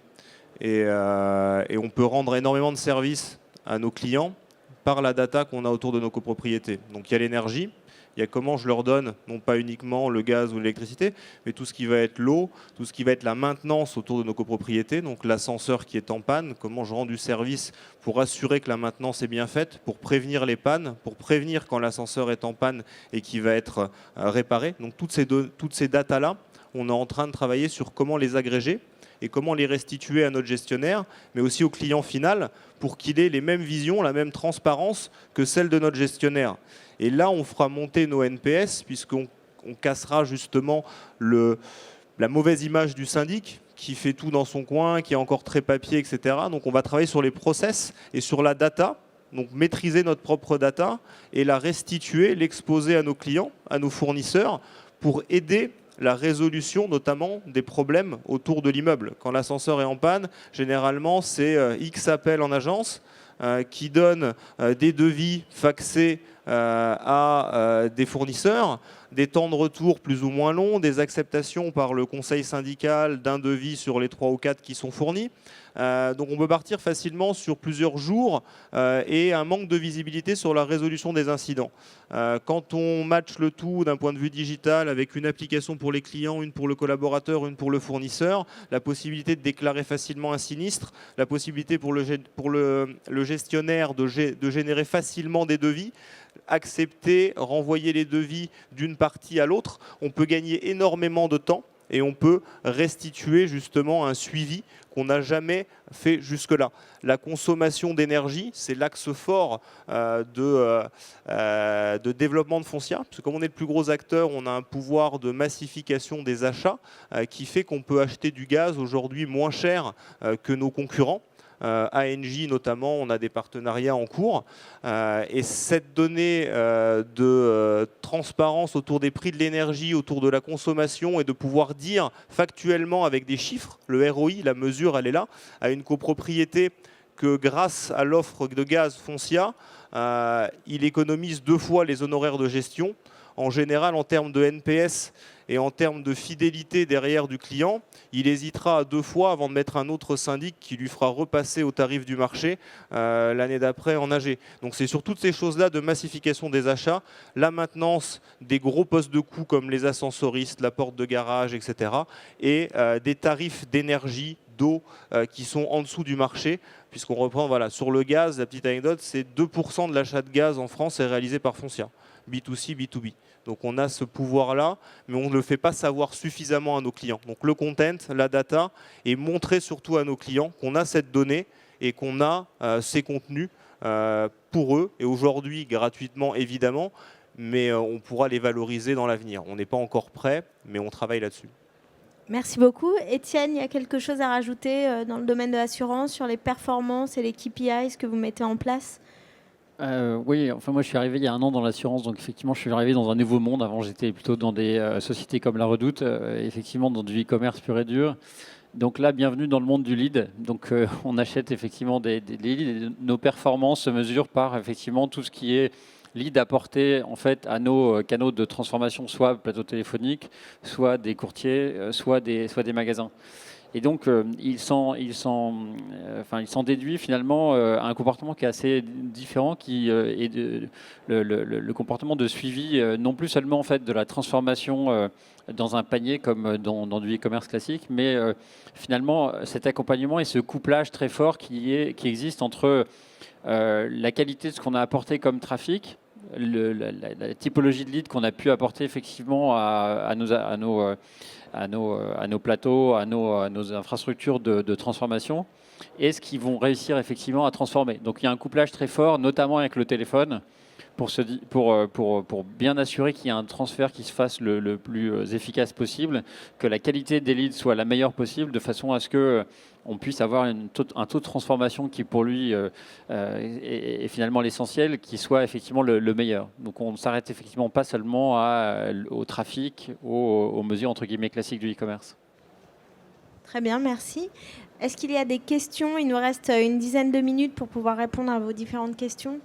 Et on peut rendre énormément de services à nos clients par la data qu'on a autour de nos copropriétés. Donc il y a l'énergie, il y a comment je leur donne, non pas uniquement le gaz ou l'électricité, mais tout ce qui va être l'eau, tout ce qui va être la maintenance autour de nos copropriétés, donc l'ascenseur qui est en panne, comment je rends du service pour assurer que la maintenance est bien faite, pour prévenir les pannes, pour prévenir quand l'ascenseur est en panne et qui va être réparé. Donc toutes ces datas-là, on est en train de travailler sur comment les agréger et comment les restituer à notre gestionnaire, mais aussi au client final, pour qu'il ait les mêmes visions, la même transparence que celle de notre gestionnaire. Et là, on fera monter nos NPS, puisqu'on cassera justement la mauvaise image du syndic, qui fait tout dans son coin, qui est encore très papier, etc. Donc on va travailler sur les process et sur la data, donc maîtriser notre propre data et la restituer, l'exposer à nos clients, à nos fournisseurs, pour aider la résolution notamment des problèmes autour de l'immeuble. Quand l'ascenseur est en panne, généralement c'est X appels en agence qui donnent des devis faxés à des fournisseurs, des temps de retour plus ou moins longs, des acceptations par le conseil syndical d'un devis sur les 3 ou 4 qui sont fournis. Donc on peut partir facilement sur plusieurs jours et un manque de visibilité sur la résolution des incidents. Quand on match le tout d'un point de vue digital avec une application pour les clients, une pour le collaborateur, une pour le fournisseur, la possibilité de déclarer facilement un sinistre, la possibilité pour le gestionnaire de générer facilement des devis, accepter, renvoyer les devis d'une partie à l'autre, on peut gagner énormément de temps et on peut restituer justement un suivi qu'on n'a jamais fait jusque-là. La consommation d'énergie, c'est l'axe fort de développement de Foncia, parce que comme on est le plus gros acteur, on a un pouvoir de massification des achats qui fait qu'on peut acheter du gaz aujourd'hui moins cher que nos concurrents. ANJ notamment, on a des partenariats en cours. Et cette donnée de transparence autour des prix de l'énergie, autour de la consommation, et de pouvoir dire factuellement avec des chiffres, le ROI, la mesure, elle est là, à une copropriété que grâce à l'offre de gaz Foncia, il économise 2 fois les honoraires de gestion. En général, en termes de NPS et en termes de fidélité derrière du client, il hésitera 2 fois avant de mettre un autre syndic qui lui fera repasser au tarif du marché l'année d'après en AG. Donc c'est sur toutes ces choses-là de massification des achats, la maintenance des gros postes de coûts comme les ascensoristes, la porte de garage, etc. et des tarifs d'énergie, d'eau qui sont en dessous du marché, puisqu'on reprend voilà, sur le gaz, la petite anecdote, c'est 2% de l'achat de gaz en France est réalisé par Foncia, B2C, B2B. Donc on a ce pouvoir-là, mais on ne le fait pas savoir suffisamment à nos clients. Donc le content, la data, est montré surtout à nos clients qu'on a cette donnée et qu'on a ces contenus pour eux, et aujourd'hui gratuitement évidemment, mais on pourra les valoriser dans l'avenir. On n'est pas encore prêt, mais on travaille là-dessus. Merci beaucoup. Étienne, il y a quelque chose à rajouter dans le domaine de l'assurance sur les performances et les KPIs que vous mettez en place? Oui, enfin moi je suis arrivé il y a 1 an dans l'assurance, donc effectivement je suis arrivé dans un nouveau monde. Avant j'étais plutôt dans des sociétés comme La Redoute, effectivement dans du e-commerce pur et dur. Donc là, bienvenue dans le monde du lead. Donc on achète effectivement des leads et nos performances se mesurent par effectivement tout ce qui est lead apporté en fait à nos canaux de transformation, soit plateau téléphonique, soit des courtiers, soit des magasins. Et donc, il s'en déduit finalement un comportement qui est assez différent, qui est le comportement de suivi, non plus seulement en fait de la transformation dans un panier comme dans du e-commerce classique, mais finalement cet accompagnement et ce couplage très fort qui existe entre la qualité de ce qu'on a apporté comme trafic, la typologie de lead qu'on a pu apporter effectivement à nos plateaux, à nos infrastructures de transformation, et ce qu'ils vont réussir effectivement à transformer. Donc il y a un couplage très fort, notamment avec le téléphone, pour bien assurer qu'il y a un transfert qui se fasse le plus efficace possible, que la qualité des leads soit la meilleure possible, de façon à ce que on puisse avoir un taux de transformation qui pour lui est finalement l'essentiel, qui soit effectivement le meilleur. Donc on ne s'arrête effectivement pas seulement au trafic, aux mesures entre guillemets classiques du e-commerce. Très bien, merci. Est-ce qu'il y a des questions? Il nous reste une dizaine de minutes pour pouvoir répondre à vos différentes questions.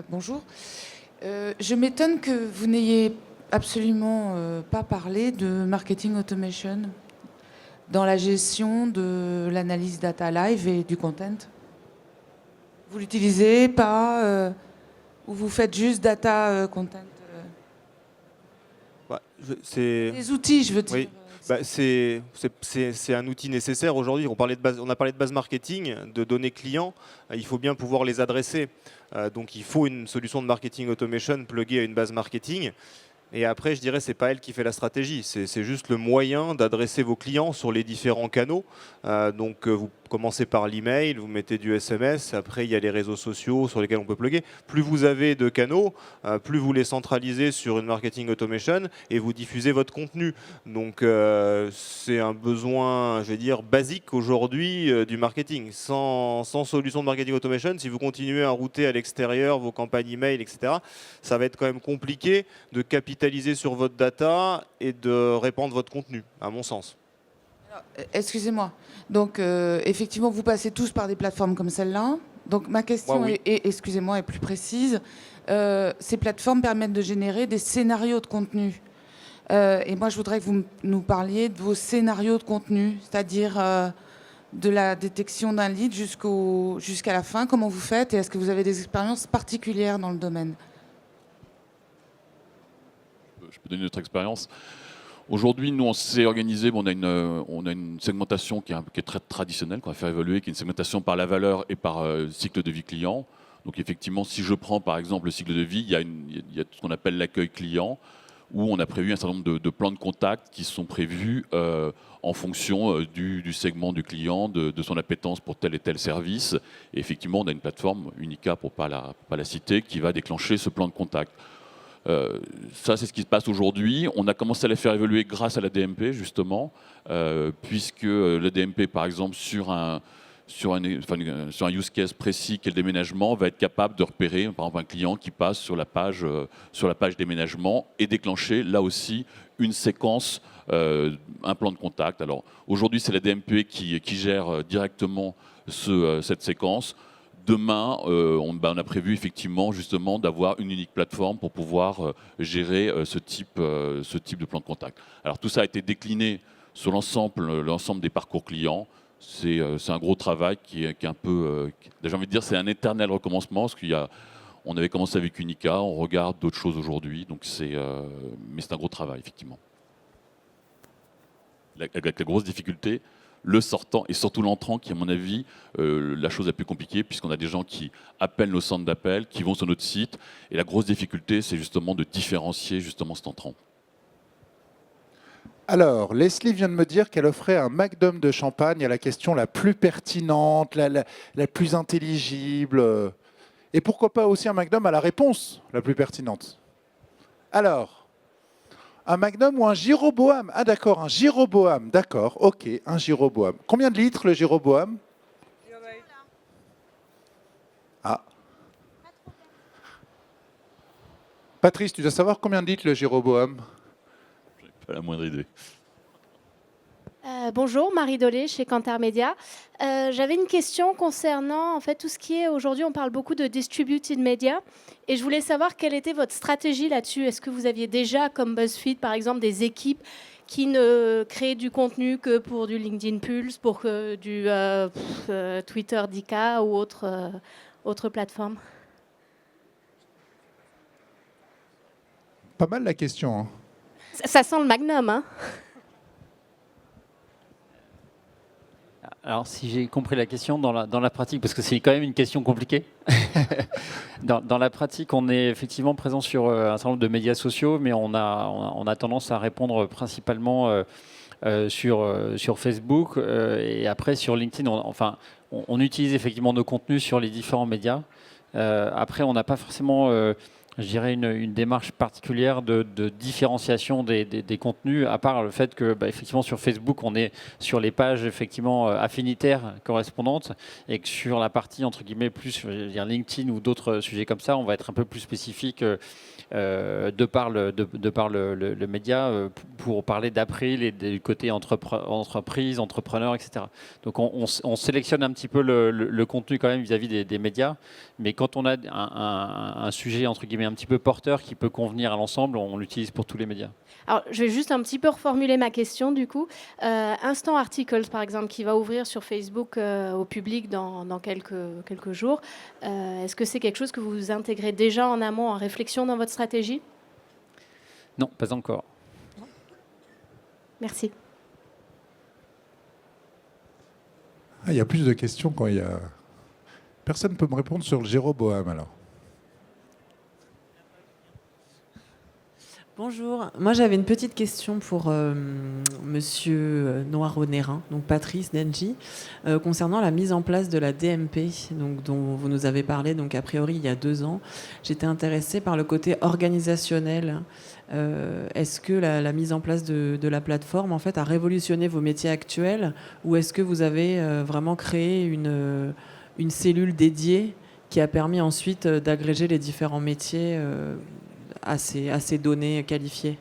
Bonjour. Je m'étonne que vous n'ayez absolument pas parlé de marketing automation dans la gestion de l'analyse data live et du content. Vous l'utilisez pas ou vous faites juste data content Les outils, je veux dire. Oui. C'est un outil nécessaire aujourd'hui. On a parlé de base marketing, de données clients. Il faut bien pouvoir les adresser. Donc il faut une solution de marketing automation pluguée à une base marketing. Et après, je dirais, c'est pas elle qui fait la stratégie. C'est juste le moyen d'adresser vos clients sur les différents canaux. Donc vous commencez par l'email, vous mettez du SMS. Après, il y a les réseaux sociaux sur lesquels on peut plugger. Plus vous avez de canaux, plus vous les centralisez sur une marketing automation et vous diffusez votre contenu. Donc c'est un besoin, je vais dire, basique aujourd'hui du marketing. Sans solution de marketing automation, si vous continuez à router à l'extérieur vos campagnes email, etc., ça va être quand même compliqué de capitaliser sur votre data et de répandre votre contenu, à mon sens. Excusez-moi. Donc, effectivement, vous passez tous par des plateformes comme celle-là. Donc, ma question excusez-moi, est plus précise. Ces plateformes permettent de générer des scénarios de contenu. Et moi, je voudrais que vous nous parliez de vos scénarios de contenu, c'est-à-dire de la détection d'un lead jusqu'à la fin. Comment vous faites et est-ce que vous avez des expériences particulières dans le domaine? Je peux donner notre expérience. Aujourd'hui, nous, on s'est organisé, on a une segmentation qui est très traditionnelle, qu'on va faire évoluer, qui est une segmentation par la valeur et par cycle de vie client. Donc effectivement, si je prends par exemple le cycle de vie, il y a ce qu'on appelle l'accueil client, où on a prévu un certain nombre de plans de contact qui sont prévus en fonction du segment du client, de son appétence pour tel et tel service. Et effectivement, on a une plateforme, Unica pour pas la citer, qui va déclencher ce plan de contact. Ça, c'est ce qui se passe aujourd'hui. On a commencé à les faire évoluer grâce à la DMP, justement, puisque la DMP, par exemple, sur un use case précis qu'est le déménagement, va être capable de repérer, par exemple, un client qui passe sur la page déménagement et déclencher, là aussi, une séquence, un plan de contact. Alors, aujourd'hui, c'est la DMP qui gère directement cette séquence. Demain, on a prévu effectivement justement d'avoir une unique plateforme pour pouvoir gérer ce type de plan de contact. Alors tout ça a été décliné sur l'ensemble des parcours clients. C'est un gros travail qui est un peu, j'ai envie de dire, c'est un éternel recommencement, parce on avait commencé avec Unica, on regarde d'autres choses aujourd'hui, mais c'est un gros travail, effectivement. Avec la grosse difficulté, le sortant et surtout l'entrant qui est à mon avis la chose la plus compliquée, puisqu'on a des gens qui appellent nos centres d'appel, qui vont sur notre site, et la grosse difficulté c'est justement de différencier justement cet entrant. Alors, Leslie vient de me dire qu'elle offrait un McDom de champagne à la question la plus pertinente, la plus intelligible, et pourquoi pas aussi un McDom à la réponse la plus pertinente. Alors, un Magnum ou un Jéroboam? Ah d'accord, un Jéroboam, d'accord, ok, un Jéroboam. Combien de litres le Jéroboam? Ah. Patrice, tu dois savoir combien de litres le Jéroboam? Je n'ai pas la moindre idée. Bonjour, Marie Dolé chez Kantar Media. J'avais une question concernant en fait tout ce qui est aujourd'hui, on parle beaucoup de distributed media et je voulais savoir quelle était votre stratégie là-dessus. Est-ce que vous aviez déjà, comme BuzzFeed par exemple, des équipes qui ne créaient du contenu que pour du LinkedIn Pulse, pour du Twitter Dika ou autre plateforme? Pas mal la question. Hein. Ça sent le Magnum, hein? Alors, si j'ai compris la question, dans la pratique, parce que c'est quand même une question compliquée, dans la pratique, on est effectivement présent sur un certain nombre de médias sociaux, mais on a tendance à répondre principalement sur Facebook et après sur LinkedIn. On utilise effectivement nos contenus sur les différents médias. Après, on n'a pas forcément... je dirais une démarche particulière de différenciation des contenus, à part le fait que effectivement sur Facebook on est sur les pages effectivement affinitaires correspondantes et que sur la partie entre guillemets plus je veux dire LinkedIn ou d'autres sujets comme ça, on va être un peu plus spécifique de par le média pour parler d'April et du côté entreprise, entrepreneur, etc. Donc on sélectionne un petit peu le contenu quand même vis-à-vis des médias, mais quand on a un sujet entre guillemets un petit peu porteur qui peut convenir à l'ensemble, on l'utilise pour tous les médias. Alors, je vais juste un petit peu reformuler ma question du coup. Instant Articles, par exemple, qui va ouvrir sur Facebook au public dans quelques jours. Est-ce que c'est quelque chose que vous intégrez déjà en amont, en réflexion dans votre stratégie? Non, pas encore. Merci. Il y a plus de questions quand il y a... Personne ne peut me répondre sur le Jéroboam alors. Bonjour, moi j'avais une petite question pour Monsieur Noiro-Nérin, donc Patrice d'Engie, concernant la mise en place de la DMP, donc, dont vous nous avez parlé donc, a priori il y a 2 ans. J'étais intéressée par le côté organisationnel. Est-ce que la mise en place de la plateforme en fait, a révolutionné vos métiers actuels ou est-ce que vous avez vraiment créé une cellule dédiée qui a permis ensuite d'agréger les différents métiers à ces données qualifiées?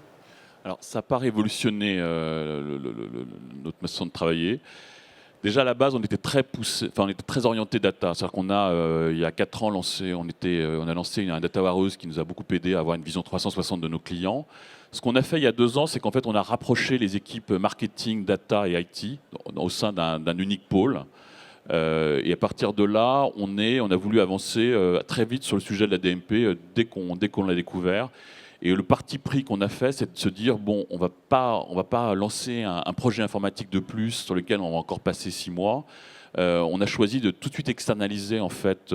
Alors, ça n'a pas révolutionné notre façon de travailler. Déjà, à la base, on était très poussé, on était très orienté data. C'est-à-dire qu'on a, il y a 4 ans, on a lancé un data warehouse qui nous a beaucoup aidé à avoir une vision 360 de nos clients. Ce qu'on a fait il y a 2 ans, c'est qu'en fait, on a rapproché les équipes marketing, data et IT au sein d'un unique pôle. Et à partir de là, on a voulu avancer très vite sur le sujet de la DMP dès qu'on l'a découvert. Et le parti pris qu'on a fait, c'est de se dire bon, on va pas lancer un projet informatique de plus sur lequel on va encore passer 6 mois. On a choisi de tout de suite externaliser en fait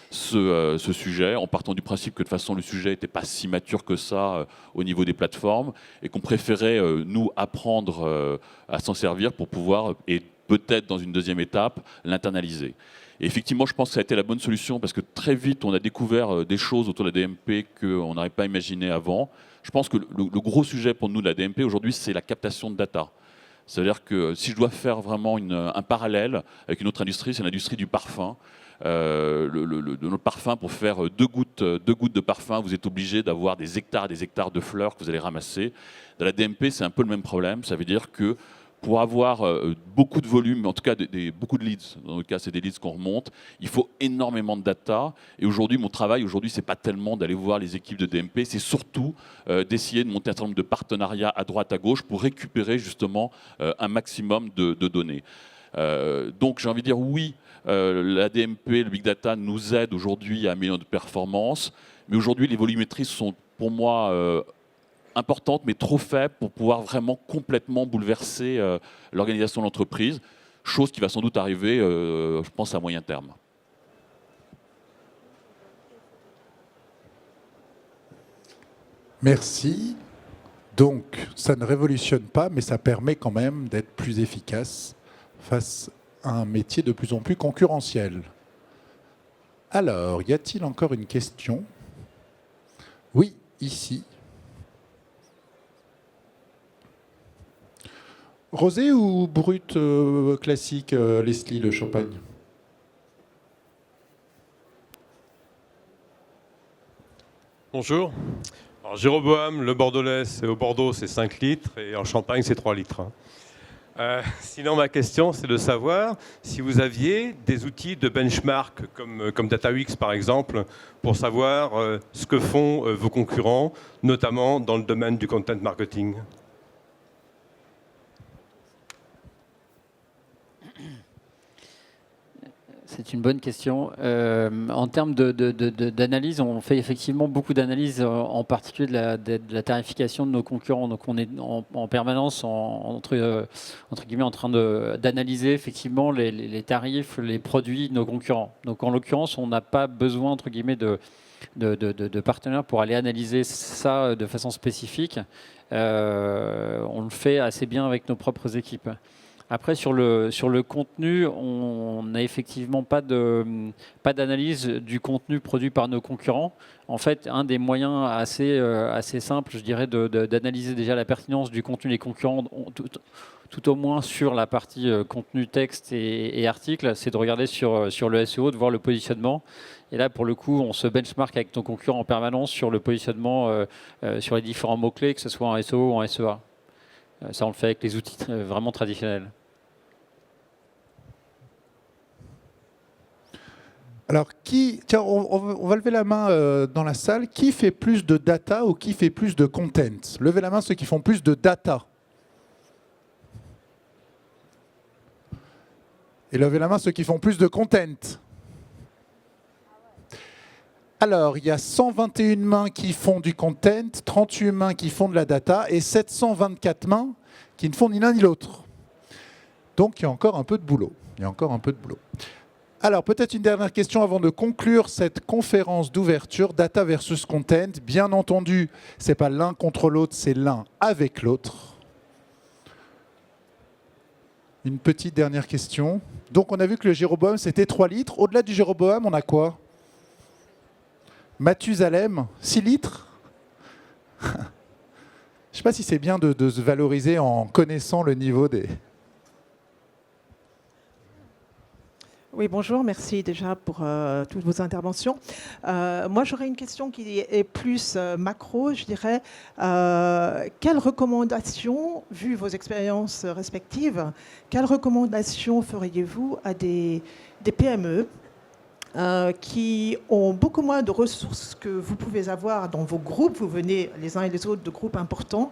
ce sujet, en partant du principe que de toute façon le sujet n'était pas si mature que ça au niveau des plateformes et qu'on préférait nous apprendre à s'en servir pour pouvoir et peut-être dans une deuxième étape l'internaliser. Et effectivement, je pense que ça a été la bonne solution parce que très vite, on a découvert des choses autour de la DMP qu'on n'aurait pas imaginé avant. Je pense que le gros sujet pour nous de la DMP aujourd'hui, c'est la captation de data. C'est-à-dire que si je dois faire vraiment un parallèle avec une autre industrie, c'est l'industrie du parfum. De notre parfum, pour faire 2 gouttes de parfum, vous êtes obligé d'avoir des hectares et des hectares de fleurs que vous allez ramasser. Dans la DMP, c'est un peu le même problème. Ça veut dire que pour avoir beaucoup de volume, en tout cas beaucoup de leads, dans le cas c'est des leads qu'on remonte, il faut énormément de data. Et aujourd'hui, mon travail, c'est pas tellement d'aller voir les équipes de DMP, c'est surtout d'essayer de monter un certain nombre de partenariats à droite, à gauche pour récupérer justement un maximum de données. Donc j'ai envie de dire oui, la DMP, le Big Data nous aide aujourd'hui à améliorer notre performance, mais aujourd'hui les volumétries sont pour moi importante, mais trop faible pour pouvoir vraiment complètement bouleverser l'organisation de l'entreprise, chose qui va sans doute arriver, je pense, à moyen terme. Merci. Donc, ça ne révolutionne pas, mais ça permet quand même d'être plus efficace face à un métier de plus en plus concurrentiel. Alors, y a-t-il encore une question? Oui, ici. Rosé ou brut classique, Leslie, le champagne? Bonjour. Alors, Jéroboam, le Bordelais, au Bordeaux, c'est 5 litres et en Champagne, c'est 3 litres. Sinon, ma question, c'est de savoir si vous aviez des outils de benchmark comme DataUX, par exemple, pour savoir ce que font vos concurrents, notamment dans le domaine du content marketing. C'est une bonne question. En termes d'analyse, on fait effectivement beaucoup d'analyses, en particulier de la tarification de nos concurrents. Donc on est en permanence entre guillemets en train d'analyser effectivement les tarifs, les produits de nos concurrents. Donc en l'occurrence, on n'a pas besoin entre guillemets de partenaires pour aller analyser ça de façon spécifique. On le fait assez bien avec nos propres équipes. Après, sur le contenu, on n'a effectivement pas d'analyse du contenu produit par nos concurrents. En fait, un des moyens assez simples, je dirais, d'analyser déjà la pertinence du contenu des concurrents, tout au moins sur la partie contenu texte et article, c'est de regarder sur le SEO, de voir le positionnement. Et là, pour le coup, on se benchmark avec nos concurrents en permanence sur le positionnement, sur les différents mots-clés, que ce soit en SEO ou en SEA. Ça, on le fait avec les outils vraiment traditionnels. Alors, tiens, on va lever la main dans la salle. Qui fait plus de data ou qui fait plus de content? Levez la main ceux qui font plus de data. Et levez la main ceux qui font plus de content. Alors, il y a 121 mains qui font du content, 38 mains qui font de la data et 724 mains qui ne font ni l'un ni l'autre. Donc, il y a encore un peu de boulot. Alors, peut-être une dernière question avant de conclure cette conférence d'ouverture, data versus content. Bien entendu, ce n'est pas l'un contre l'autre, c'est l'un avec l'autre. Une petite dernière question. Donc, on a vu que le Jéroboam, c'était 3 litres. Au-delà du Jéroboam, on a quoi? Mathusalem, 6 litres. Je ne sais pas si c'est bien de se valoriser en connaissant le niveau des... Oui, bonjour, merci déjà pour toutes vos interventions. Moi, j'aurais une question qui est plus macro, je dirais. Quelles recommandations, vu vos expériences respectives, quelles recommandations feriez-vous à des PME qui ont beaucoup moins de ressources que vous pouvez avoir dans vos groupes? Vous venez les uns et les autres de groupes importants.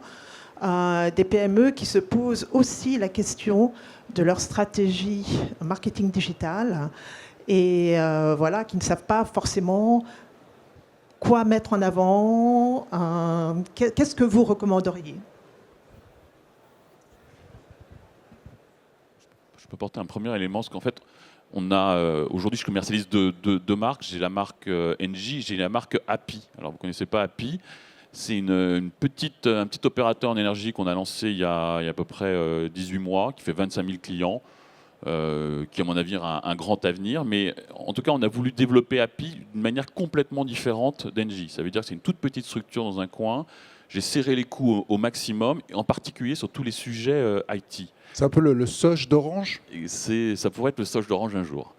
Des PME qui se posent aussi la question de leur stratégie marketing digital et voilà, qui ne savent pas forcément quoi mettre en avant. Qu'est-ce que vous recommanderiez? Je peux porter un premier élément, parce qu'en fait, on a aujourd'hui, je commercialise deux marques. J'ai la marque NJ, j'ai la marque Happy. Alors, vous ne connaissez pas Happy? C'est un petit opérateur en énergie qu'on a lancé il y a à peu près 18 mois, qui fait 25 000 clients, qui, à mon avis, a un grand avenir. Mais en tout cas, on a voulu développer Happy d'une manière complètement différente d'Engie. Ça veut dire que c'est une toute petite structure dans un coin. J'ai serré les coûts au maximum, en particulier sur tous les sujets IT. C'est un peu le Soch d'Orange? Ça pourrait être le Soch d'Orange un jour.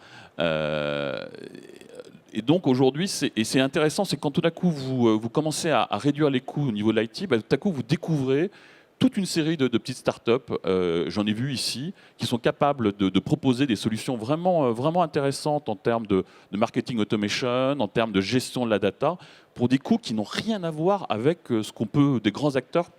Et donc aujourd'hui, c'est intéressant, c'est quand tout à coup vous commencez à réduire les coûts au niveau de l'IT, tout à coup vous découvrez toute une série de petites startups, j'en ai vu ici, qui sont capables de proposer des solutions vraiment intéressantes en termes de marketing automation, en termes de gestion de la data, pour des coûts qui n'ont rien à voir avec ce des grands acteurs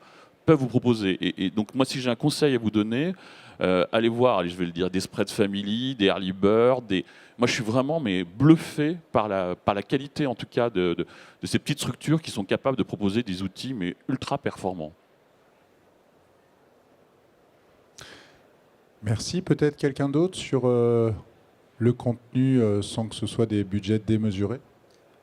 peuvent vous proposer. Et donc moi, si j'ai un conseil à vous donner, allez voir, allez, je vais le dire, des Spread Family, des Early Bird, moi je suis vraiment bluffé par la qualité en tout cas de ces petites structures qui sont capables de proposer des outils ultra performants. Merci. Peut-être quelqu'un d'autre sur le contenu sans que ce soit des budgets démesurés?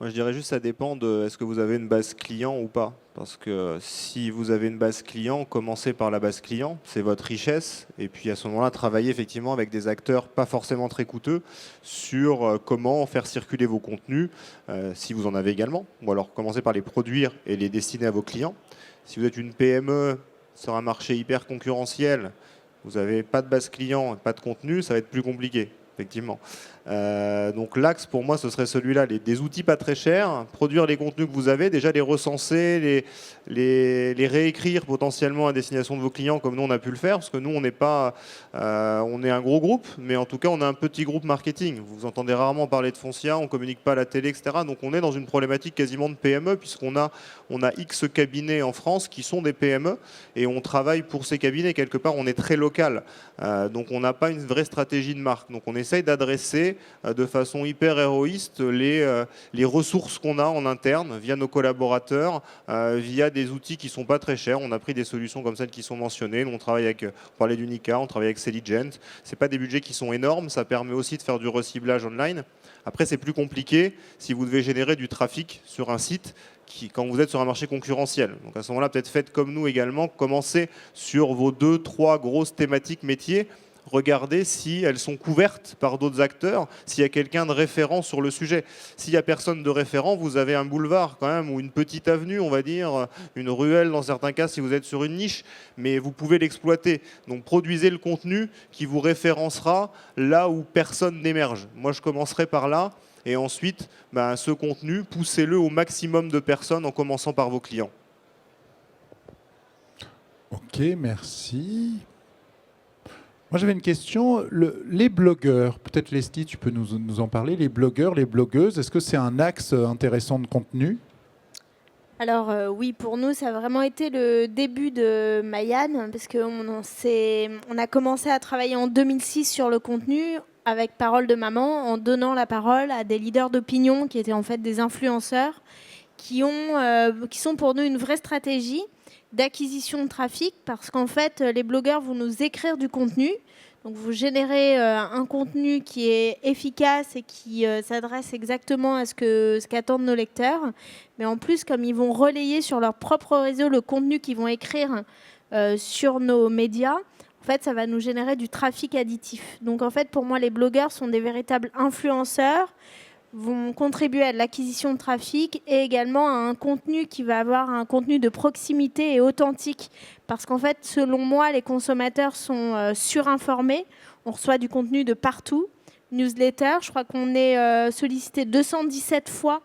Moi, je dirais juste ça dépend de est-ce que vous avez une base client ou pas. Parce que si vous avez une base client, commencez par la base client, c'est votre richesse. Et puis à ce moment-là, travaillez effectivement avec des acteurs pas forcément très coûteux sur comment faire circuler vos contenus, si vous en avez également. Ou alors commencez par les produire et les destiner à vos clients. Si vous êtes une PME sur un marché hyper concurrentiel, vous n'avez pas de base client, pas de contenu, ça va être plus compliqué, effectivement. Donc l'axe pour moi ce serait celui-là, des outils pas très chers, produire les contenus que vous avez, déjà les recenser, les réécrire potentiellement à destination de vos clients comme nous on a pu le faire, parce que nous on n'est pas, on est un gros groupe, mais en tout cas on a un petit groupe marketing. Vous entendez rarement parler de Foncia, on communique pas à la télé, etc. Donc on est dans une problématique quasiment de PME, puisqu'on a X cabinets en France qui sont des PME, et on travaille pour ces cabinets, quelque part on est très local. Donc on n'a pas une vraie stratégie de marque. Donc on essaye d'adresser de façon hyper héroïste les ressources qu'on a en interne via nos collaborateurs, via des outils qui sont pas très chers. On a pris des solutions comme celles qui sont mentionnées. Nous, on travaille avec, on parlait d'Unica, on travaille avec Selligent. C'est pas des budgets qui sont énormes. Ça permet aussi de faire du reciblage online. Après, c'est plus compliqué si vous devez générer du trafic sur un site quand vous êtes sur un marché concurrentiel. Donc à ce moment-là, peut-être faites comme nous également, commencez sur vos 2-3 grosses thématiques métiers. Regardez si elles sont couvertes par d'autres acteurs, s'il y a quelqu'un de référent sur le sujet. S'il n'y a personne de référent, vous avez un boulevard quand même, ou une petite avenue, on va dire, une ruelle dans certains cas si vous êtes sur une niche, mais vous pouvez l'exploiter. Donc produisez le contenu qui vous référencera là où personne n'émerge. Moi je commencerai par là, et ensuite ce contenu, poussez-le au maximum de personnes en commençant par vos clients. Ok, merci. Moi, j'avais une question. Les blogueurs, peut-être Leslie, tu peux nous en parler. Les blogueurs, les blogueuses, est-ce que c'est un axe intéressant de contenu? Alors oui, pour nous, ça a vraiment été le début de Mayan, parce qu'on a commencé à travailler en 2006 sur le contenu avec Parole de Maman, en donnant la parole à des leaders d'opinion qui étaient en fait des influenceurs, qui sont pour nous une vraie stratégie d'acquisition de trafic, parce qu'en fait, les blogueurs vont nous écrire du contenu. Donc, vous générez un contenu qui est efficace et qui s'adresse exactement à ce qu'attendent nos lecteurs. Mais en plus, comme ils vont relayer sur leur propre réseau le contenu qu'ils vont écrire sur nos médias, en fait, ça va nous générer du trafic additif. Donc, en fait, pour moi, les blogueurs sont des véritables influenceurs, vont contribuer à l'acquisition de trafic et également à un contenu qui va avoir un contenu de proximité et authentique. Parce qu'en fait, selon moi, les consommateurs sont surinformés. On reçoit du contenu de partout. Newsletter, je crois qu'on est sollicité 217 fois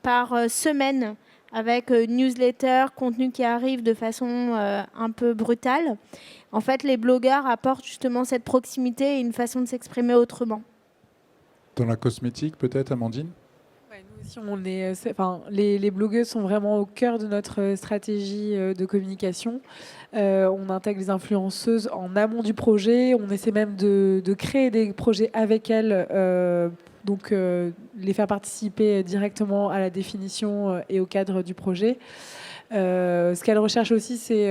par semaine avec newsletter, contenu qui arrive de façon un peu brutale. En fait, les blogueurs apportent justement cette proximité et une façon de s'exprimer autrement. Dans la cosmétique, peut-être, Amandine? Nous aussi, les blogueuses sont vraiment au cœur de notre stratégie de communication. On intègre les influenceuses en amont du projet. On essaie même de créer des projets avec elles, les faire participer directement à la définition et au cadre du projet. Ce qu'elles recherchent aussi, c'est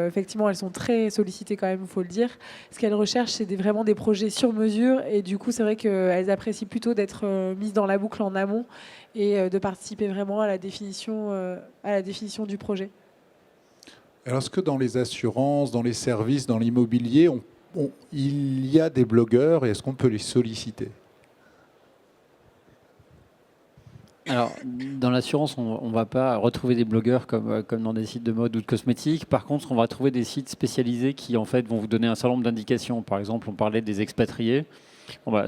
effectivement, elles sont très sollicitées quand même, il faut le dire. Ce qu'elles recherchent, c'est vraiment des projets sur mesure, et du coup, c'est vrai qu'elles apprécient plutôt d'être mises dans la boucle en amont et de participer vraiment à la définition du projet. Alors, est-ce que dans les assurances, dans les services, dans l'immobilier, il y a des blogueurs et est-ce qu'on peut les solliciter? Alors, dans l'assurance, on ne va pas retrouver des blogueurs comme dans des sites de mode ou de cosmétiques. Par contre, on va trouver des sites spécialisés qui, en fait, vont vous donner un certain nombre d'indications. Par exemple, on parlait des expatriés.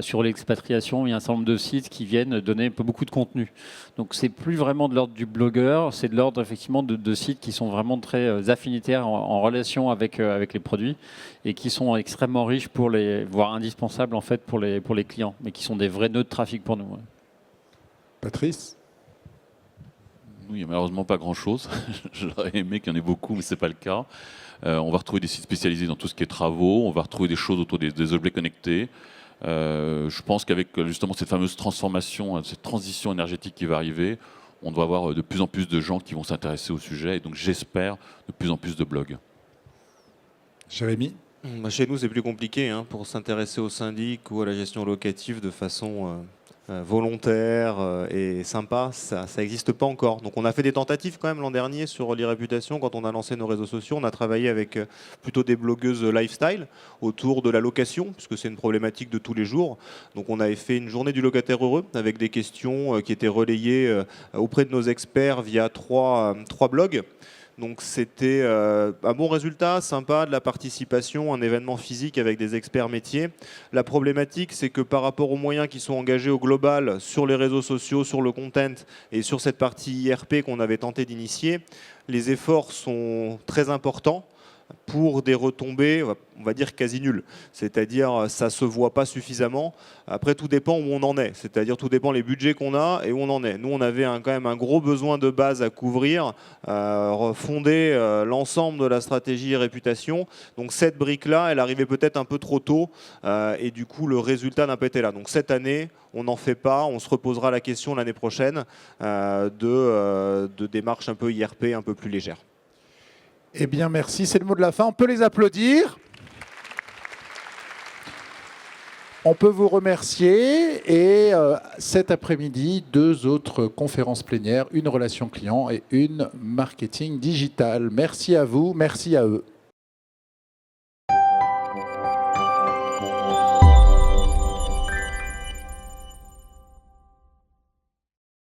Sur l'expatriation, il y a un certain nombre de sites qui viennent donner beaucoup de contenu. Donc c'est plus vraiment de l'ordre du blogueur, c'est de l'ordre effectivement de sites qui sont vraiment très affinitaires en relation avec les produits et qui sont extrêmement riches voire indispensables en fait pour les clients, mais qui sont des vrais nœuds de trafic pour nous. Ouais. Patrice? Nous, il n'y a malheureusement pas grand-chose. J'aurais aimé qu'il y en ait beaucoup, mais ce n'est pas le cas. On va retrouver des sites spécialisés dans tout ce qui est travaux, on va retrouver des choses autour des objets connectés. Je pense qu'avec justement cette fameuse transformation, cette transition énergétique qui va arriver, on doit avoir de plus en plus de gens qui vont s'intéresser au sujet et donc j'espère de plus en plus de blogs. Jérémy? Chez nous, c'est plus compliqué pour s'intéresser au syndic ou à la gestion locative de façon volontaire et sympa, ça n'existe pas encore. Donc on a fait des tentatives quand même l'an dernier sur l'e-réputation quand on a lancé nos réseaux sociaux. On a travaillé avec plutôt des blogueuses lifestyle autour de la location, puisque c'est une problématique de tous les jours. Donc on avait fait une journée du locataire heureux avec des questions qui étaient relayées auprès de nos experts via trois blogs. Donc c'était un bon résultat, sympa, de la participation, un événement physique avec des experts métiers. La problématique, c'est que par rapport aux moyens qui sont engagés au global sur les réseaux sociaux, sur le content et sur cette partie IRP qu'on avait tenté d'initier, les efforts sont très importants pour des retombées, on va dire quasi nulles. C'est-à-dire, ça ne se voit pas suffisamment. Après, tout dépend où on en est. C'est-à-dire, tout dépend les budgets qu'on a et où on en est. Nous, on avait quand même un gros besoin de base à couvrir, fonder l'ensemble de la stratégie et réputation. Donc, cette brique-là, elle arrivait peut-être un peu trop tôt et du coup, le résultat n'a pas été là. Donc, cette année, on n'en fait pas. On se reposera la question l'année prochaine de démarches un peu IRP, un peu plus légères. Eh bien, merci. C'est le mot de la fin. On peut les applaudir. On peut vous remercier. Et cet après-midi, 2 autres conférences plénières, une relation client et une marketing digital. Merci à vous, merci à eux.